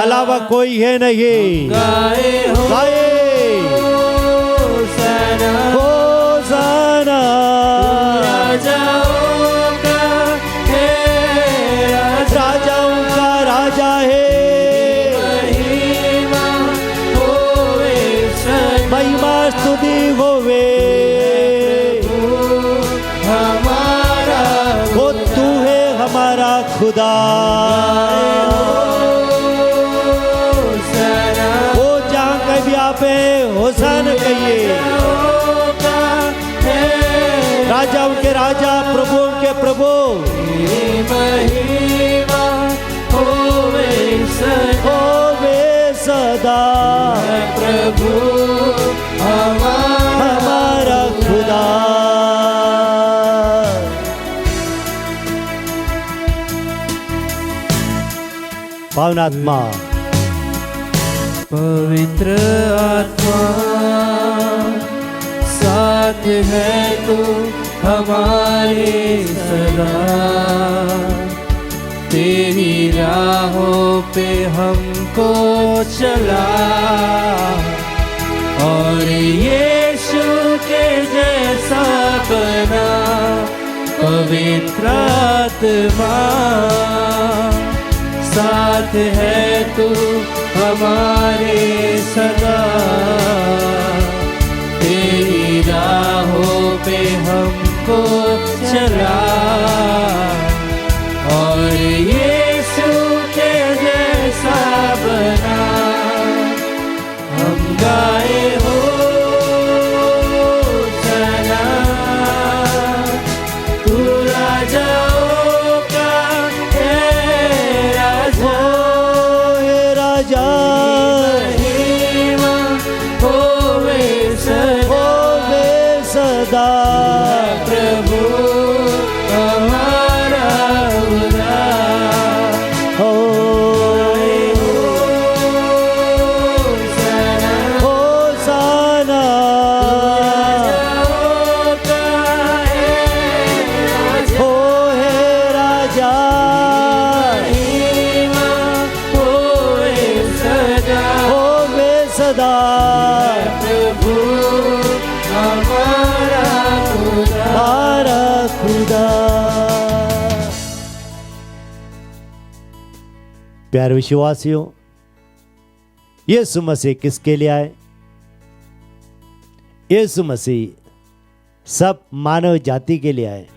[SPEAKER 4] अलावा कोई है नहीं।
[SPEAKER 3] गाए हो
[SPEAKER 4] गाए
[SPEAKER 3] सना,
[SPEAKER 4] होशाना,
[SPEAKER 3] राजाओं का है राजा,
[SPEAKER 4] राजाओं का राजा है।
[SPEAKER 3] महिमा होवे सदा,
[SPEAKER 4] महिमा स्तुति होवे।
[SPEAKER 3] हमारा
[SPEAKER 4] वो तू है हमारा खुदा।
[SPEAKER 3] सना,
[SPEAKER 4] वो जहाँ कभी आप है होशाना कहिए। राजाओं के राजा प्रभुओं के प्रभु।
[SPEAKER 3] महिमा होवे सदा,
[SPEAKER 4] होवे सदा
[SPEAKER 3] प्रभु
[SPEAKER 4] हमारा खुदा। पावन आत्मा,
[SPEAKER 3] पवित्र आत्मा साथ है तू हमारे सदा, तेरी राहों पे हमको चला और यीशु के जैसा बना। पवित्र आत्मा साथ है तू हमारे सदा, तेरी राहों पे हमको चला और यीशु के जैसा बना। हम गाए हो सना, तू राजाओं का है राजा,
[SPEAKER 4] हे राजा
[SPEAKER 3] महिमा होवे सदा,
[SPEAKER 4] होवे सदा
[SPEAKER 3] प्रभु हमारा खुदा।
[SPEAKER 4] हो
[SPEAKER 3] सना,
[SPEAKER 4] होशाना,
[SPEAKER 3] राजाओं का है राजा,
[SPEAKER 4] हो हे राजा
[SPEAKER 3] महिमा होवे सदा,
[SPEAKER 4] होवे सदा
[SPEAKER 3] प्रभु हमारा खुदा।
[SPEAKER 4] हमारा खुदा। प्यारे विश्वासियों, यीशु मसीह किसके लिए आए? यीशु मसीह सब मानव जाति के लिए आए।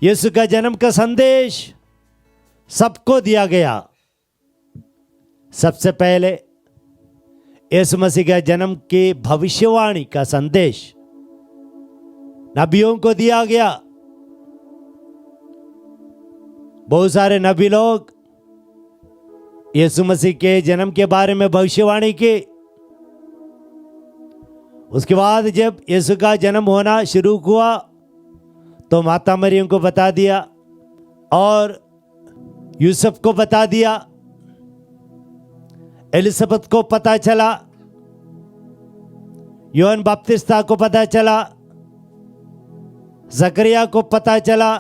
[SPEAKER 4] यीशु का जन्म का संदेश सबको दिया गया। सबसे पहले यीशु मसीह का जन्म की भविष्यवाणी का संदेश नबियों को दिया गया। बहुत सारे नबी लोग यीशु मसीह के जन्म के बारे में भविष्यवाणी की। उसके बाद जब यीशु का जन्म होना शुरू हुआ तो माता मरियम को बता दिया और यूसुफ को बता दिया, एलिजाबेथ को पता चला, योहन बपतिस्ता को पता चला, जकरिया को पता चला,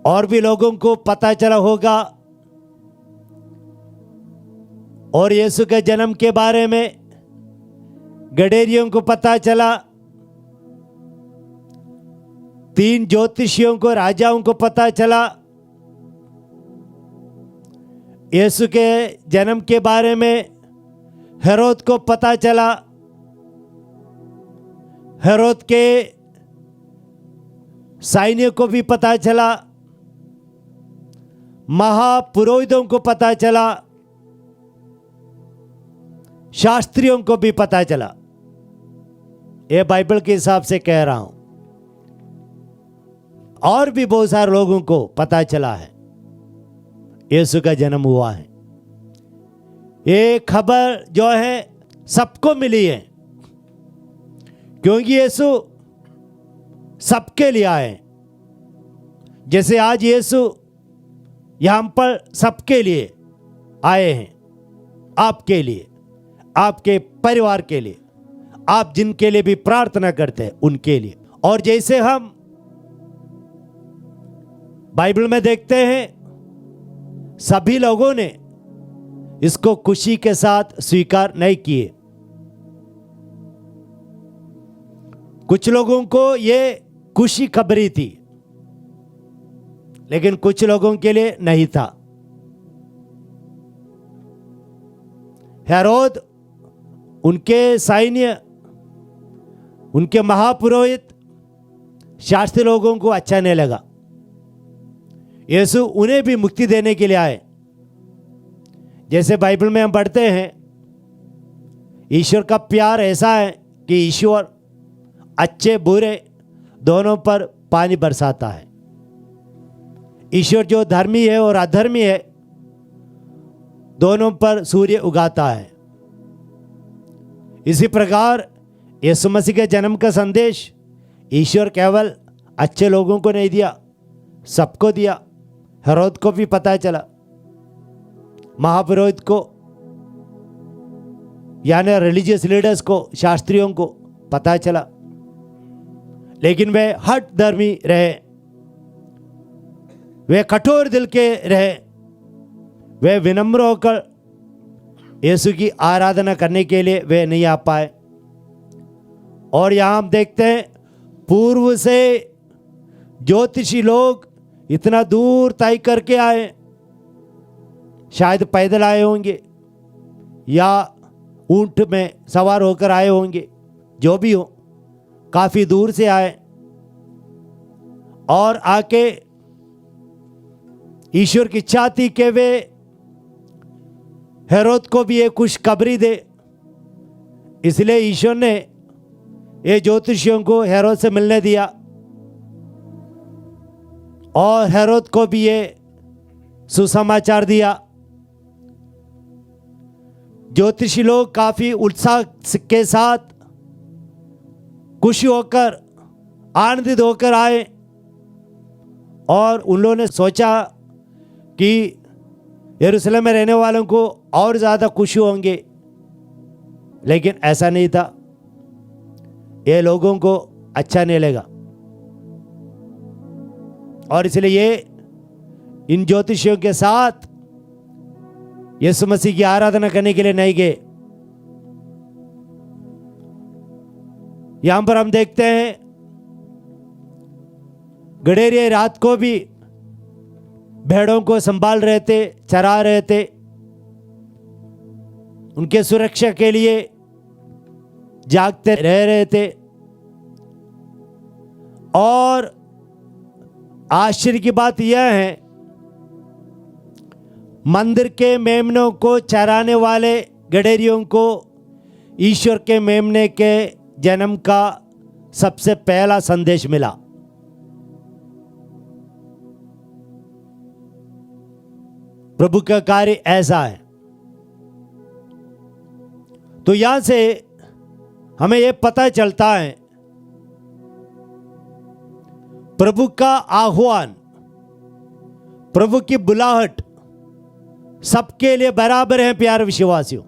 [SPEAKER 4] और भी लोगों को पता चला होगा। और यीशु के जन्म के बारे में गडेरियों को पता चला, 3 ज्योतिषियों को, राजाओं को पता चला। यीशु के जन्म के बारे में हेरोद को पता चला। हेरोद के सैन्य को भी पता चला, महापुरोहितों को पता चला, शास्त्रियों को भी पता चला। यह बाइबल के हिसाब से कह रहा हूं। और भी बहुत सारे लोगों को पता चला है यीशु का जन्म हुआ है। ये खबर जो है सबको मिली है, क्योंकि यीशु सबके लिए आए। जैसे आज यीशु यहां पर सबके लिए आए हैं, आपके लिए, आपके परिवार के लिए, आप जिनके लिए भी प्रार्थना करते हैं उनके लिए। और जैसे हम बाइबल में देखते हैं, सभी लोगों ने इसको खुशी के साथ स्वीकार नहीं किए। कुछ लोगों को यह खुशी खबरी थी, लेकिन कुछ लोगों के लिए नहीं था। हेरोद, उनके सैन्य, उनके महापुरोहित, शास्त्री लोगों को अच्छा नहीं लगा। यीशु उन्हें भी मुक्ति देने के लिए आए। जैसे बाइबल में हम पढ़ते हैं, ईश्वर का प्यार ऐसा है कि ईश्वर अच्छे बुरे दोनों पर पानी बरसाता है। ईश्वर जो धर्मी है और अधर्मी है, दोनों पर सूर्य उगाता है। इसी प्रकार यीशु मसीह के जन्म का संदेश ईश्वर केवल अच्छे लोगों को नहीं दिया, सबको दिया। हेरोद को भी पता चला, महापुरोहित को, यानी रिलीजियस लीडर्स को, शास्त्रियों को पता चला, लेकिन वे हठ धर्मी रहे, वे कठोर दिल के रहे, वे विनम्र होकर यीशु की आराधना करने के लिए वे नहीं आ पाए। और यहां हम देखते हैं, पूर्व से ज्योतिषी लोग इतना दूर तय करके आए, शायद पैदल आए होंगे या ऊंट में सवार होकर आए होंगे, जो भी हो, काफी दूर से आए और आके ईश्वर की इच्छा थी कि वे हेरोद को भी एक खुशखबरी दे। इसलिए ईश्वर ने ये ज्योतिषियों को हेरोद से मिलने दिया और हेरोद को भी ये सुसमाचार दिया। ज्योतिषी लोग काफी उत्साह के साथ, खुशी होकर, आनंदित होकर आए और उन लोगों ने सोचा कि यरूशलेम में रहने वालों को और ज़्यादा खुशी होंगे, लेकिन ऐसा नहीं था। ये लोगों को अच्छा नहीं लगा और इसलिए ये इन ज्योतिषियों के साथ यीशु मसीह की आराधना करने के लिए नहीं गए। यहां पर हम देखते हैं, गडेरिया रात को भी भेड़ों को संभाल रहे थे, चरा रहे थे, उनके सुरक्षा के लिए जागते रह रहे थे। और आश्चर्य की बात यह है, मंदिर के मेमनों को चराने वाले गडेरियों को ईश्वर के मेमने के जन्म का सबसे पहला संदेश मिला। प्रभु का कार्य ऐसा है। तो यहां से हमें यह पता चलता है, प्रभु का आह्वान, प्रभु की बुलाहट सबके लिए बराबर है। प्यारे विश्वासियों,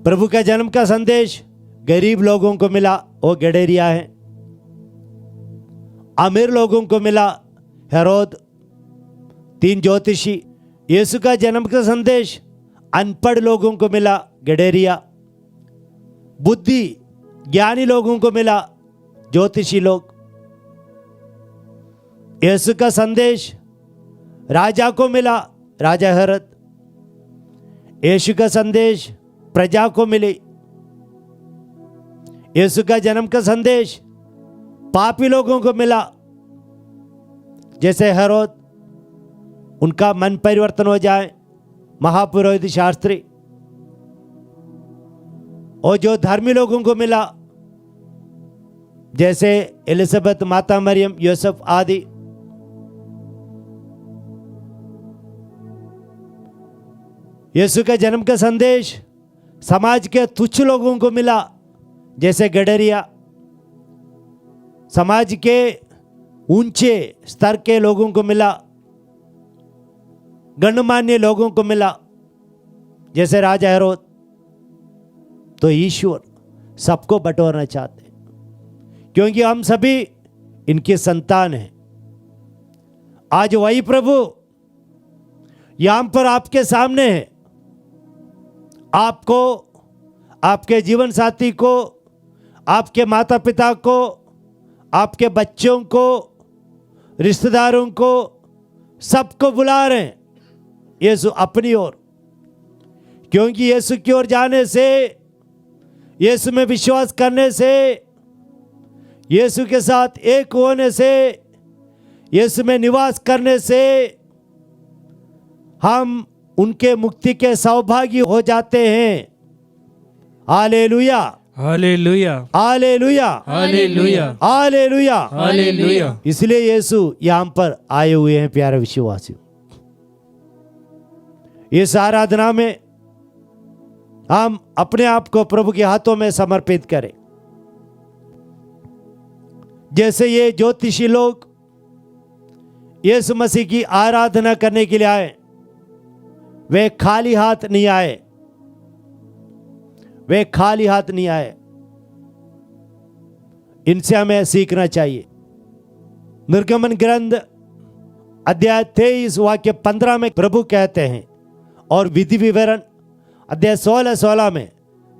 [SPEAKER 4] प्रभु का जन्म का संदेश गरीब लोगों को मिला, वो गडेरिया है। अमीर लोगों को मिला, हेरोद, 3 ज्योतिषी। यीशु का जन्म का संदेश अनपढ़ लोगों को मिला, गडेरिया। बुद्धि ज्ञानी लोगों को मिला, ज्योतिषी लोग। यीशु का संदेश राजा को मिला, राजा हेरोद। यीशु का संदेश प्रजा को मिले। यीशु का जन्म का संदेश पापी लोगों को मिला, जैसे हेरोद, उनका मन परिवर्तन हो जाए, महापुरोहित शास्त्री। और जो धर्मी लोगों को मिला, जैसे एलिजाबेथ, माता मरियम, यूसुफ आदि। यीशु का जन्म का संदेश समाज के तुच्छ लोगों को मिला, जैसे गडरिया। समाज के ऊंचे स्तर के लोगों को मिला, गणमान्य लोगों को मिला, जैसे राजा हेरोद। तो ईश्वर सबको बटोरना चाहते हैं, क्योंकि हम सभी इनकी संतान हैं। आज वही प्रभु यहां पर आपके सामने है। आपको, आपके जीवन साथी को, आपके माता पिता को, आपके बच्चों को, रिश्तेदारों को, सबको बुला रहे हैं यीशु अपनी ओर। क्योंकि यीशु की ओर जाने से, यीशु में विश्वास करने से, यीशु के साथ एक होने से, यीशु में निवास करने से हम उनके मुक्ति के सौभागी हो जाते हैं। Hallelujah,
[SPEAKER 3] hallelujah,
[SPEAKER 4] hallelujah,
[SPEAKER 3] hallelujah,
[SPEAKER 4] hallelujah,
[SPEAKER 3] hallelujah.
[SPEAKER 4] इसलिए यीशु यहां पर आए हुए हैं। प्यारे विश्वासियों, इस आराधना में हम अपने आप को प्रभु के हाथों में समर्पित करें। जैसे ये ज्योतिषी लोग यीशु मसीह की आराधना करने के लिए आए, वे खाली हाथ नहीं आए, वे खाली हाथ नहीं आए। इनसे हमें सीखना चाहिए। निर्गमन ग्रंथ अध्याय 23 वाक्य 15 में प्रभु कहते हैं, और विधि विवरण अध्याय 16 में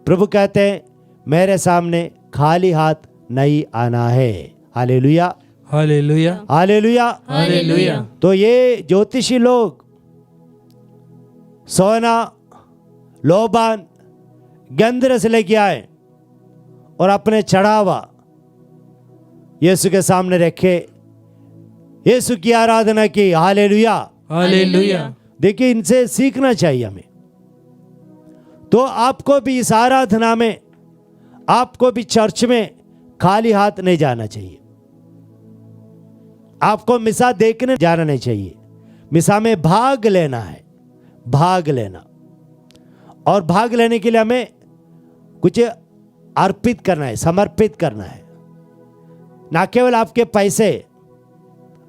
[SPEAKER 4] प्रभु कहते हैं, मेरे सामने खाली हाथ नहीं आना है। Hallelujah,
[SPEAKER 3] hallelujah,
[SPEAKER 4] hallelujah,
[SPEAKER 3] hallelujah.
[SPEAKER 4] तो ये ज्योतिषी लोग सोना, लोबान, गंधरस लेके आए और अपने चढ़ावा यीशु के सामने रखे, यीशु की आराधना की। Hallelujah,
[SPEAKER 3] hallelujah.
[SPEAKER 4] देखिए, इनसे सीखना चाहिए हमें। तो आपको भी इस आराधना में, आपको भी चर्च में खाली हाथ नहीं जाना चाहिए। आपको मिसा देखने जाना नहीं चाहिए। मिसा में भाग लेना है, भाग लेना। और भाग लेने के लिए हमें कुछ अर्पित करना है, समर्पित करना है। ना केवल आपके पैसे,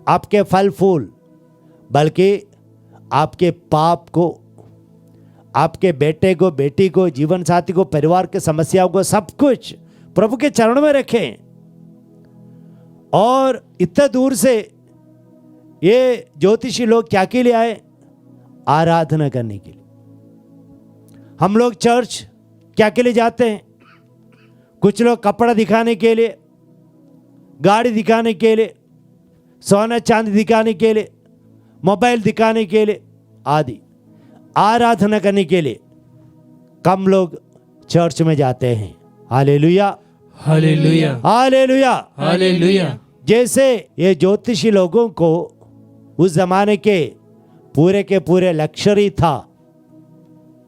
[SPEAKER 4] आपके फल फूल, बल्कि आपके पाप को, आपके बेटे को, बेटी को, जीवन साथी को, परिवार के समस्याओं को, सब कुछ प्रभु के चरणों में रखें। और इतने दूर से ये ज्योतिषी लोग क्या के लिए आए? आराधना करने के लिए। हम लोग चर्च क्या के लिए जाते हैं? कुछ लोग कपड़ा दिखाने के लिए, गाड़ी दिखाने के लिए, सोना चांदी दिखाने के लिए, मोबाइल दिखाने के लिए आदि आराधना करने के लिए कम लोग चर्च में जाते हैं। Hallelujah,
[SPEAKER 3] hallelujah,
[SPEAKER 4] hallelujah.
[SPEAKER 3] हालेलुया।
[SPEAKER 4] जैसे ये ज्योतिषी लोगों को उस जमाने के पूरे लक्ष्य था,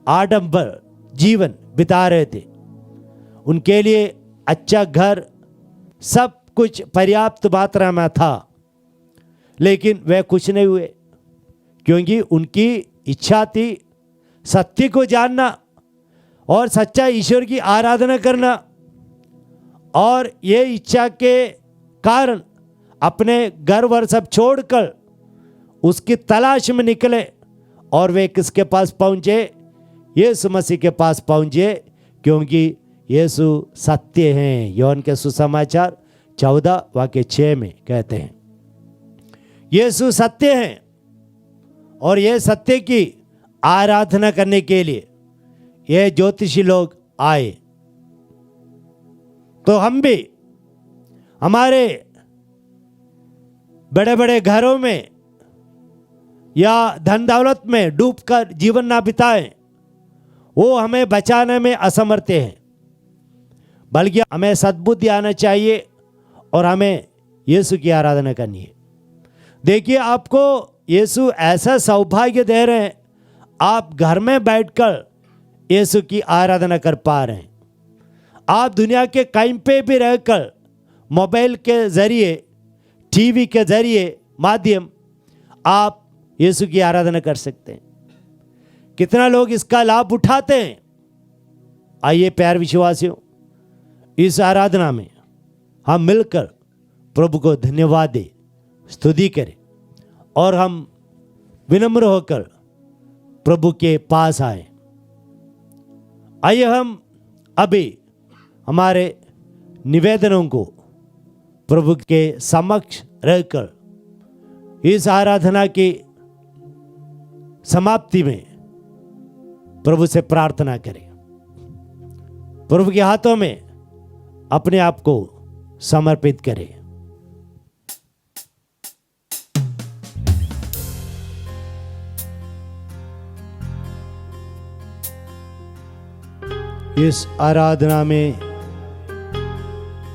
[SPEAKER 4] आडंबर जीवन बिता रहे थे। उनके लिए अच्छा घर, सब कुछ पर्याप्त मात्रा में था, लेकिन वे कुछ नहीं हुए, क्योंकि उनकी इच्छा थी सत्य को जानना और सच्चा ईश्वर की आराधना करना। और ये इच्छा के कारण अपने घर वर सब छोड़कर उसकी तलाश में निकले, और वे किसके पास पहुंचे? यीशु मसीह के पास पहुंचे, क्योंकि यीशु सत्य हैं। योहन के सुसमाचार 14 वाक्य 6 में कहते हैं यीशु सत्य हैं, और ये सत्य की आराधना करने के लिए ये ज्योतिषी लोग आए। तो हम भी हमारे बड़े बड़े घरों में या धन दौलत में डूबकर जीवन ना बिताएं, वो हमें बचाने में असमर्थ हैं, बल्कि हमें सद्बुद्धि आना चाहिए और हमें यीशु की आराधना करनी है। देखिए, आपको यीशु ऐसा सौभाग्य दे रहे हैं, आप घर में बैठकर यीशु की आराधना कर पा रहे हैं। आप दुनिया के कहीं पे भी रहकर मोबाइल के जरिए, टीवी के जरिए माध्यम आप यीशु की आराधना कर सकते हैं। कितना लोग इसका लाभ उठाते हैं। आइए प्यार विश्वासियों, इस आराधना में हम मिलकर प्रभु को धन्यवाद दें, स्तुति करें, और हम विनम्र होकर प्रभु के पास आए। आइए हम अभी हमारे निवेदनों को प्रभु के समक्ष रहकर इस आराधना की समाप्ति में प्रभु से प्रार्थना करें। प्रभु के हाथों में अपने आप को समर्पित करें। इस आराधना में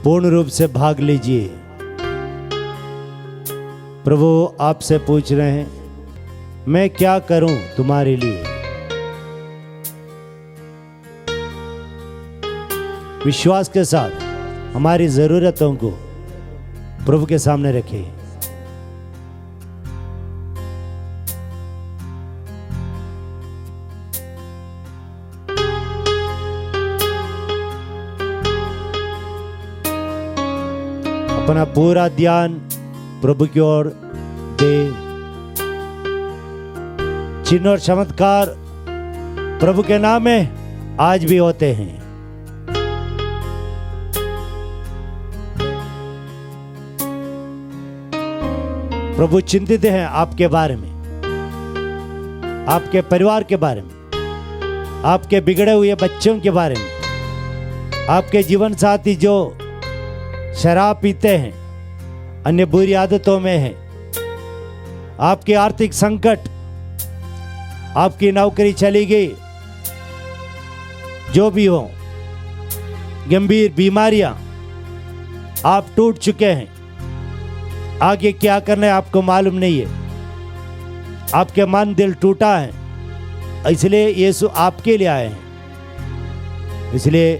[SPEAKER 4] पूर्ण रूप से भाग लीजिए। प्रभु आपसे पूछ रहे हैं, मैं क्या करूं तुम्हारे लिए? विश्वास के साथ हमारी जरूरतों को प्रभु के सामने रखें। अपना पूरा ध्यान प्रभु की ओर दे। चिन्ह और चमत्कार प्रभु के नाम में आज भी होते हैं। प्रभु चिंतित हैं आपके बारे में, आपके परिवार के बारे में, आपके बिगड़े हुए बच्चों के बारे में, आपके जीवन साथी जो शराब पीते हैं, अन्य बुरी आदतों में हैं, आपकी आर्थिक संकट, आपकी नौकरी चली गई, जो भी हो, गंभीर बीमारियां, आप टूट चुके हैं, आगे क्या करना है आपको मालूम नहीं है, आपके मन दिल टूटा है, इसलिए यीशु आपके लिए आए हैं। इसलिए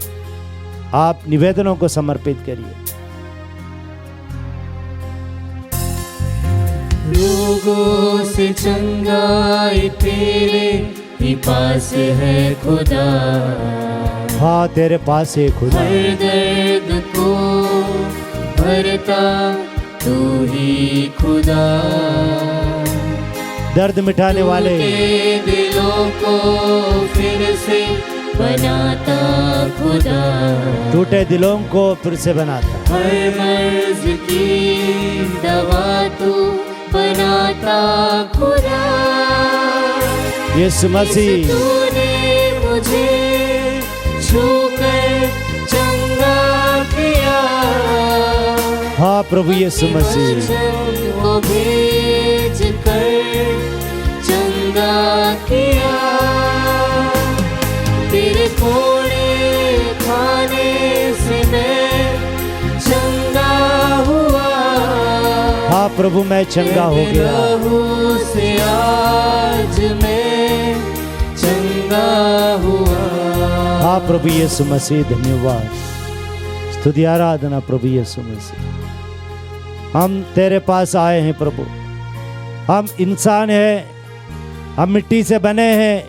[SPEAKER 4] आप निवेदनों को समर्पित करिए।
[SPEAKER 2] रोगों से चंगाई तेरे ही पास है खुदा,
[SPEAKER 4] हाँ तेरे पास है खुदा।
[SPEAKER 2] हर दर्द को भरता तू ही खुदा,
[SPEAKER 4] दर्द मिटाने वाले,
[SPEAKER 2] दिलों को फिर से बनाता खुदा,
[SPEAKER 4] टूटे दिलों को फिर से बनाता,
[SPEAKER 2] हर मर्ज की दवा तू बनाता खुदा।
[SPEAKER 4] यीशु मसीह
[SPEAKER 2] तूने मुझे छूकर चंगा किया,
[SPEAKER 4] हाँ हाँ प्रभु यीशु मसीह,
[SPEAKER 2] को भेज कर चंगा किया, तेरे कोड़े खाने से मैं चंगा हुआ।
[SPEAKER 4] हाँ प्रभु मैं चंगा हो गया।
[SPEAKER 2] लहू से आज मैं चंगा हुआ।
[SPEAKER 4] हाँ प्रभु यीशु मसीह, धन्यवाद, स्तुति आराधना प्रभु यीशु मसीह। हम तेरे पास आए हैं प्रभु, हम इंसान हैं, हम मिट्टी से बने हैं।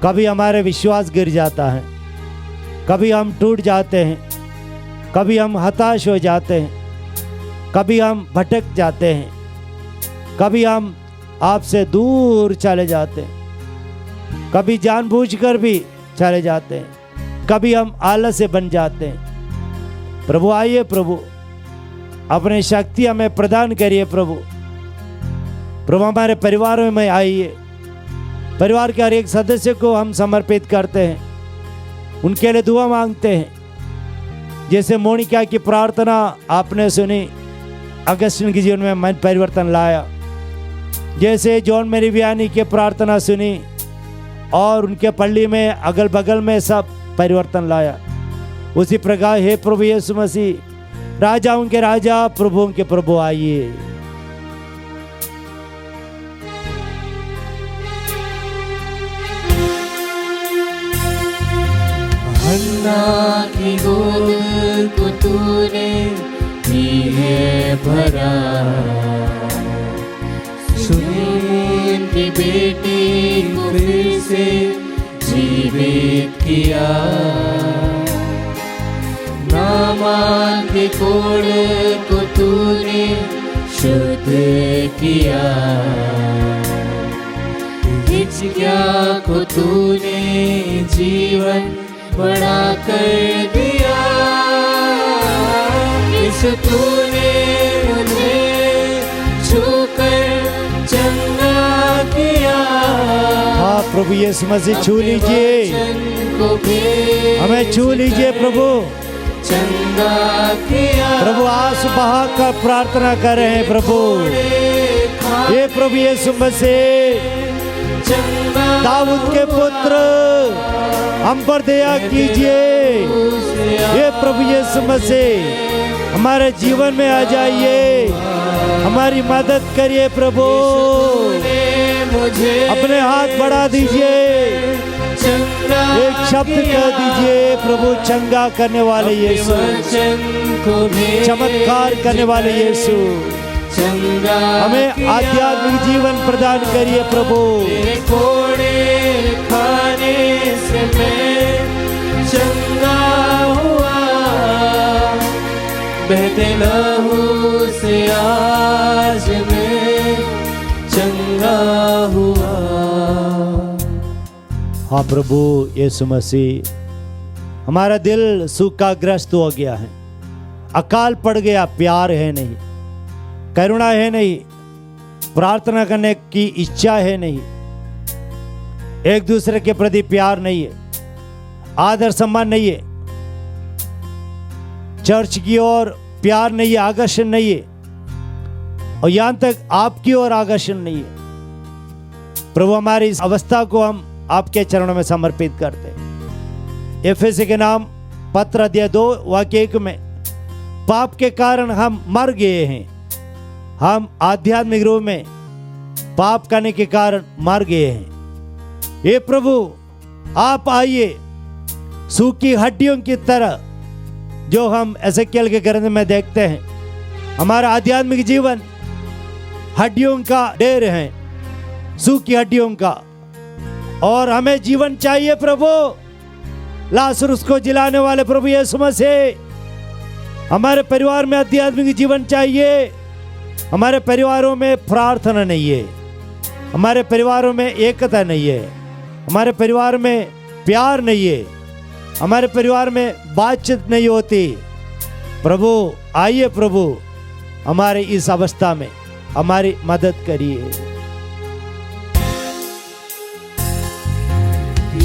[SPEAKER 4] कभी हमारे विश्वास गिर जाता है, कभी हम टूट जाते हैं, कभी हम हताश हो जाते हैं, कभी हम भटक जाते हैं, कभी हम आपसे दूर चले जाते हैं, कभी जानबूझकर भी चले जाते हैं, कभी हम आलस्य बन जाते हैं। प्रभु आइए प्रभु, अपने शक्ति हमें प्रदान करिए प्रभु। प्रभु हमारे परिवार में आइए, परिवार के हर एक सदस्य को हम समर्पित करते हैं, उनके लिए दुआ मांगते हैं। जैसे मोनिका की प्रार्थना आपने सुनी, अगस्टिन के जीवन में मन परिवर्तन लाया। जैसे जॉन मेरी बियानी की प्रार्थना सुनी और उनके पल्ली में अगल बगल में सब परिवर्तन लाया, उसी प्रकार हे प्रभु यीशु मसीह, राजाओं के राजा प्रभुओं के प्रभु आइए।
[SPEAKER 2] हन्ना की गोद को तूने भी है भरा, सुनैन की बेटी को फिर से जीवित किया। नामान के कोड़ को तूने शुद्ध किया, हिचकिया को तूने जीवन बड़ा कर दिया। इस तूने मुझे छूकर चंगा किया।
[SPEAKER 4] हाँ प्रभु यीशु मसीह, छू लीजिए, हमें छू लीजिए प्रभु।
[SPEAKER 2] चंगा किया
[SPEAKER 4] प्रभु आंसू बहा कर प्रार्थना कर रहे हैं प्रभु। ये प्रभु यीशु मसीह, दाऊद के पुत्र, हम पर दया कीजिए। ये प्रभु यीशु मसीह, हमारे जीवन में आ जाइए, हमारी मदद करिए प्रभु। अपने हाथ बढ़ा दीजिए, एक शब्द कह दीजिए प्रभु, चंगा करने वाले यीशु, चमत्कार करने वाले यीशु, हमें आध्यात्मिक जीवन प्रदान करिए प्रभु।
[SPEAKER 2] कोड़े खाने से मैं चंगा हुआ, बहते लहू से आज मैं चंगा हुआ।
[SPEAKER 4] हाँ प्रभु यीशु मसीह, हमारा दिल सूखाग्रस्त हो गया है, अकाल पड़ गया, प्यार है नहीं, करुणा है नहीं, प्रार्थना करने की इच्छा है नहीं, एक दूसरे के प्रति प्यार नहीं है, आदर सम्मान नहीं है, चर्च की ओर प्यार नहीं है, आकर्षण नहीं है, और यहां तक आपकी ओर आकर्षण नहीं है। प्रभु हमारी इस अवस्था को हम आपके चरणों में समर्पित करते हैं। एफेसी के नाम पत्र अध्याय 2 वाक्य 1 में, पाप के कारण हम मर गए हैं, हम आध्यात्मिक रूप में पाप करने के कारण मर गए हैं। हे प्रभु आप आइए, सूखी हड्डियों की तरह जो हम एजेकियल के ग्रंथ में देखते हैं, हमारा आध्यात्मिक जीवन हड्डियों का ढेर है, सूखी हड्डियों का, और हमें जीवन चाहिए प्रभु। लाजरुस को जिलाने वाले प्रभु यीशु मसीह, हमारे परिवार में आध्यात्मिक जीवन चाहिए। हमारे परिवारों में प्रार्थना नहीं है, हमारे परिवारों में एकता नहीं है, हमारे परिवार में प्यार नहीं है, हमारे परिवार में बातचीत नहीं होती। प्रभु आइए प्रभु, हमारे इस अवस्था में हमारी मदद करिए।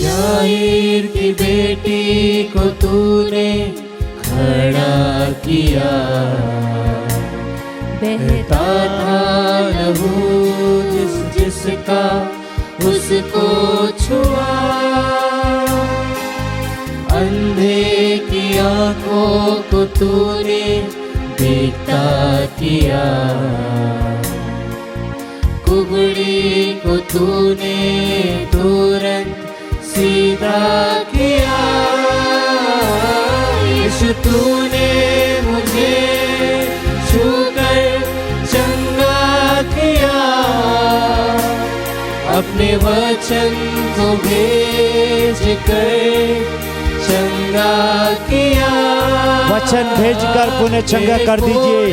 [SPEAKER 2] याईर की बेटी को तूने खड़ा किया। बहता था लहू जिसका उसको छुआ, अंधे की आंखों को तूने देखता किया, कुबड़ी को तूने तुरंत सीधा किया। यीशु तूने मुझे छूकर चंगा किया, अपने वचन को भेज कर चंगा किया।
[SPEAKER 4] वचन भेजकर पुनः चंगा कर दीजिए।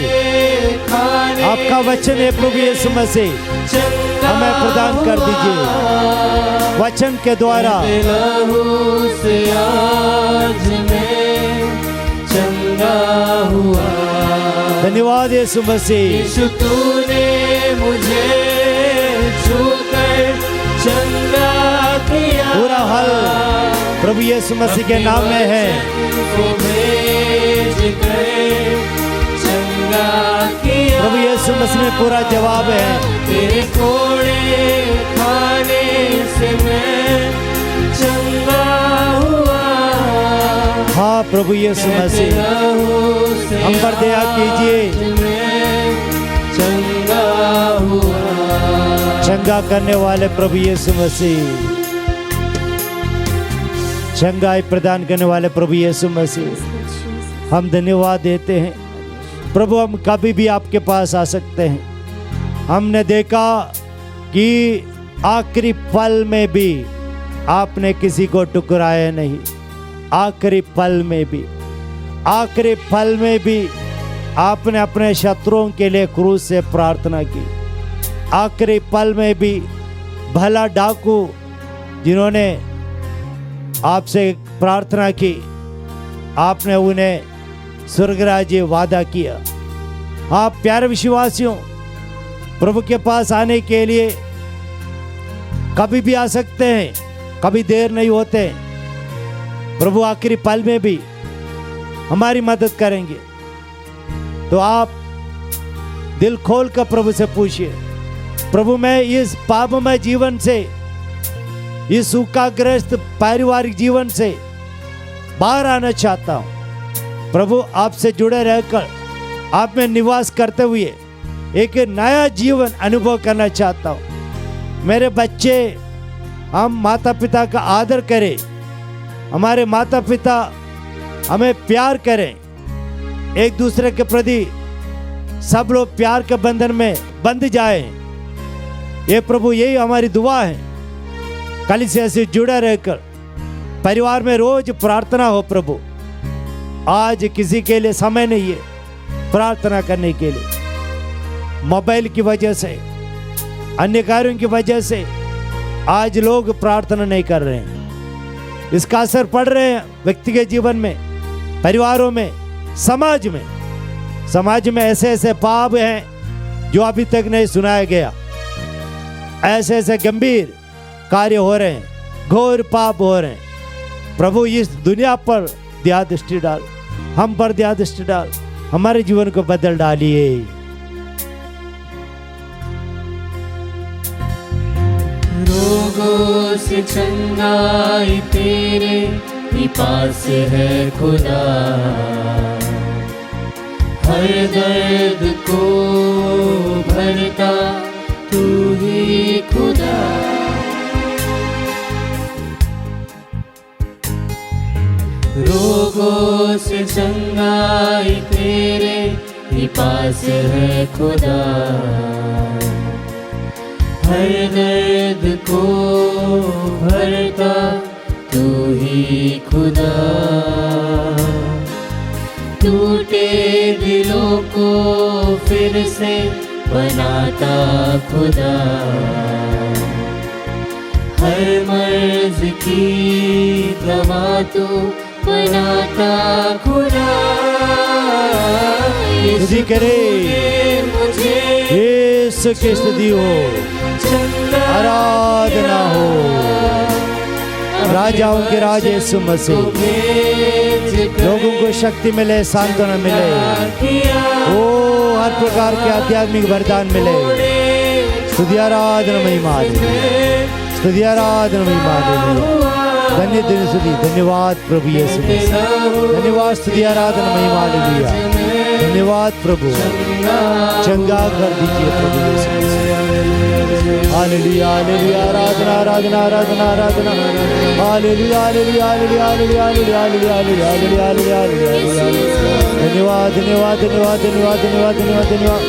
[SPEAKER 4] आपका वचन है प्रभु यीशु मसीह, हमें प्रदान कर दीजिए वचन के द्वारा।
[SPEAKER 2] लहू से आज मैं चंगा हुआ।
[SPEAKER 4] धन्यवाद यीशु मसीह।
[SPEAKER 2] यीशु तूने मुझे छूकर चंगा किया।
[SPEAKER 4] पूरा हल प्रभु यीशु मसीह के नाम में है। प्रभु यीशु मसीह में पूरा जवाब है।
[SPEAKER 2] तेरे कोड़े खाने से मैं चंगा हुआ।
[SPEAKER 4] हाँ प्रभु यीशु मसीह, हम पर दया कीजिए।
[SPEAKER 2] चंगा हुआ।
[SPEAKER 4] चंगा करने वाले प्रभु यीशु मसीह, चंगाई प्रदान करने वाले प्रभु यीशु मसीह, हम धन्यवाद देते हैं। प्रभु हम कभी भी आपके पास आ सकते हैं। हमने देखा कि आखिरी पल में भी आपने किसी को ठुकराया नहीं। आखिरी पल में भी, आखिरी पल में भी आपने अपने शत्रुओं के लिए क्रूस से प्रार्थना की। आखिरी पल में भी भला डाकू जिन्होंने आपसे प्रार्थना की, आपने उन्हें स्वर्ग राज्य वादा किया। आप प्यारे विश्वासियों, प्रभु के पास आने के लिए कभी भी आ सकते हैं, कभी देर नहीं होते। प्रभु आखिरी पल में भी हमारी मदद करेंगे। तो आप दिल खोल कर प्रभु से पूछिए, प्रभु मैं इस पापमय जीवन से, इस सूखाग्रस्त पारिवारिक जीवन से बाहर आना चाहता हूं। प्रभु आपसे जुड़े रहकर आप में निवास करते हुए एक नया जीवन अनुभव करना चाहता हूं। मेरे बच्चे, हम माता पिता का आदर करें, हमारे माता पिता हमें प्यार करें, एक दूसरे के प्रति सब लोग प्यार के बंधन में बंध जाएं। ये प्रभु यही हमारी दुआ है। कलीसिया से जुड़ा रहकर परिवार में रोज प्रार्थना हो। प्रभु आज किसी के लिए समय नहीं है प्रार्थना करने के लिए। मोबाइल की वजह से, अन्य कार्यों की वजह से आज लोग प्रार्थना नहीं कर रहे हैं। इसका असर पड़ रहे हैं व्यक्तिगत जीवन में, परिवारों में, समाज में। समाज में ऐसे ऐसे पाप हैं जो अभी तक नहीं सुनाया गया। ऐसे ऐसे गंभीर कार्य हो रहे हैं, घोर पाप हो रहे हैं। प्रभु इस दुनिया पर दया दृष्टि डाल, हम पर दया दृष्टि डाल, हमारे जीवन को बदल डालिए।
[SPEAKER 2] रोगों से चंगाई तेरे ही पास है खुदा, हर दर्द को भरता तू ही खुदा। रोगों से चंगाई तेरे ही पास है खुदा, हर दर्द को भरता तू ही खुदा। टूटे दिलों को फिर से बनाता खुदा, हर मर्ज की दवा तू बनाता खुदा।
[SPEAKER 4] यीशु करे
[SPEAKER 2] मुझे
[SPEAKER 4] यीशु की स्तुति हो, आराधना हो। राजाओं के राज यीशु मसीह। लोगों को शक्ति मिले, सांत्वना मिले, ओ हर प्रकार के आध्यात्मिक वरदान मिले। स्तुति आराधना महिमा, स्तुति आराधना महिमा। धन्य दिन स्तुति, धन्यवाद प्रभु यीशु, धन्यवाद स्तुति आराधना महिमा। धन्यवाद प्रभु, चंगा कर दीजिए प्रभु यीशु। हालेलुया हालेलुया, आराधना आराधना आराधना आराधना। Hallelujah hallelujah hallelujah hallelujah hallelujah hallelujah hallelujah hallelujah. धन्यवाद धन्यवाद धन्यवाद धन्यवाद धन्यवाद धन्यवाद धन्यवाद।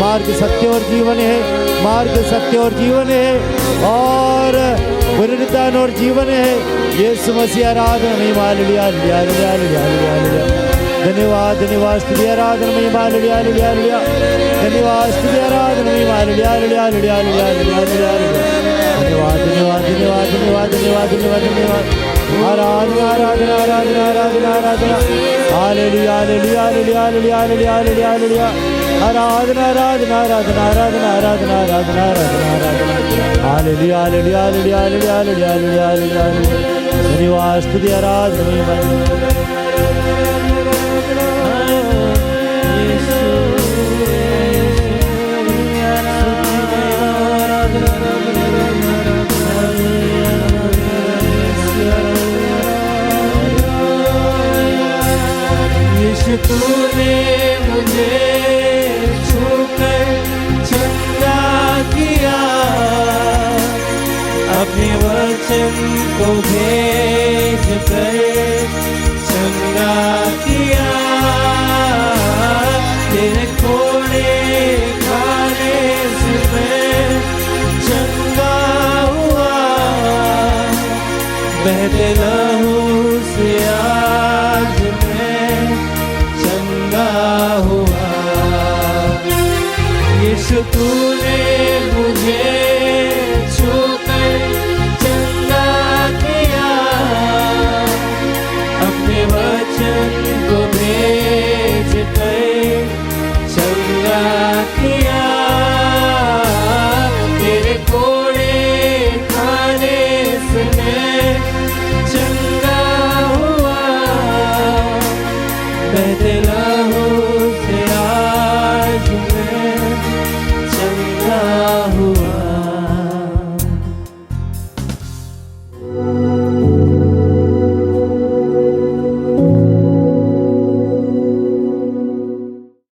[SPEAKER 4] मार्ग सत्य और जीवन है, मार्ग सत्य और जीवन है, और पुनरुत्थान और जीवन है। यीशु मसीह आराधना महिमा। Hallelujah hallelujah hallelujah hallelujah. धन्यवाद धन्यवाद स्तुति आराधना महिमा। Hallelujah hallelujah hallelujah. धन्यवाद स्तुति आराधना महिमा। Hallelujah hallelujah hallelujah hallelujah hallelujah. धन्यवाद धन्यवाद धन्यवाद धन्यवाद धन्यवाद धन्यवाद धन्यवाद। आराधना आराधना आराधना आराधना आराधना। Hallelujah hallelujah hallelujah hallelujah hallelujah hallelujah hallelujah. आराधना आराधना आराधना आराधना आराधना आराधना आराधना आराधना। Hallelujah hallelujah hallelujah hallelujah hallelujah hallelujah hallelujah. धन्यवाद स्तुति आराधना महिमा।
[SPEAKER 2] तूने मुझे छूकर चंगा किया, अपने वचन को भेज कर चंगा किया। तेरे कोड़े खाने से मैं चंगा हुआ, बहते लहू से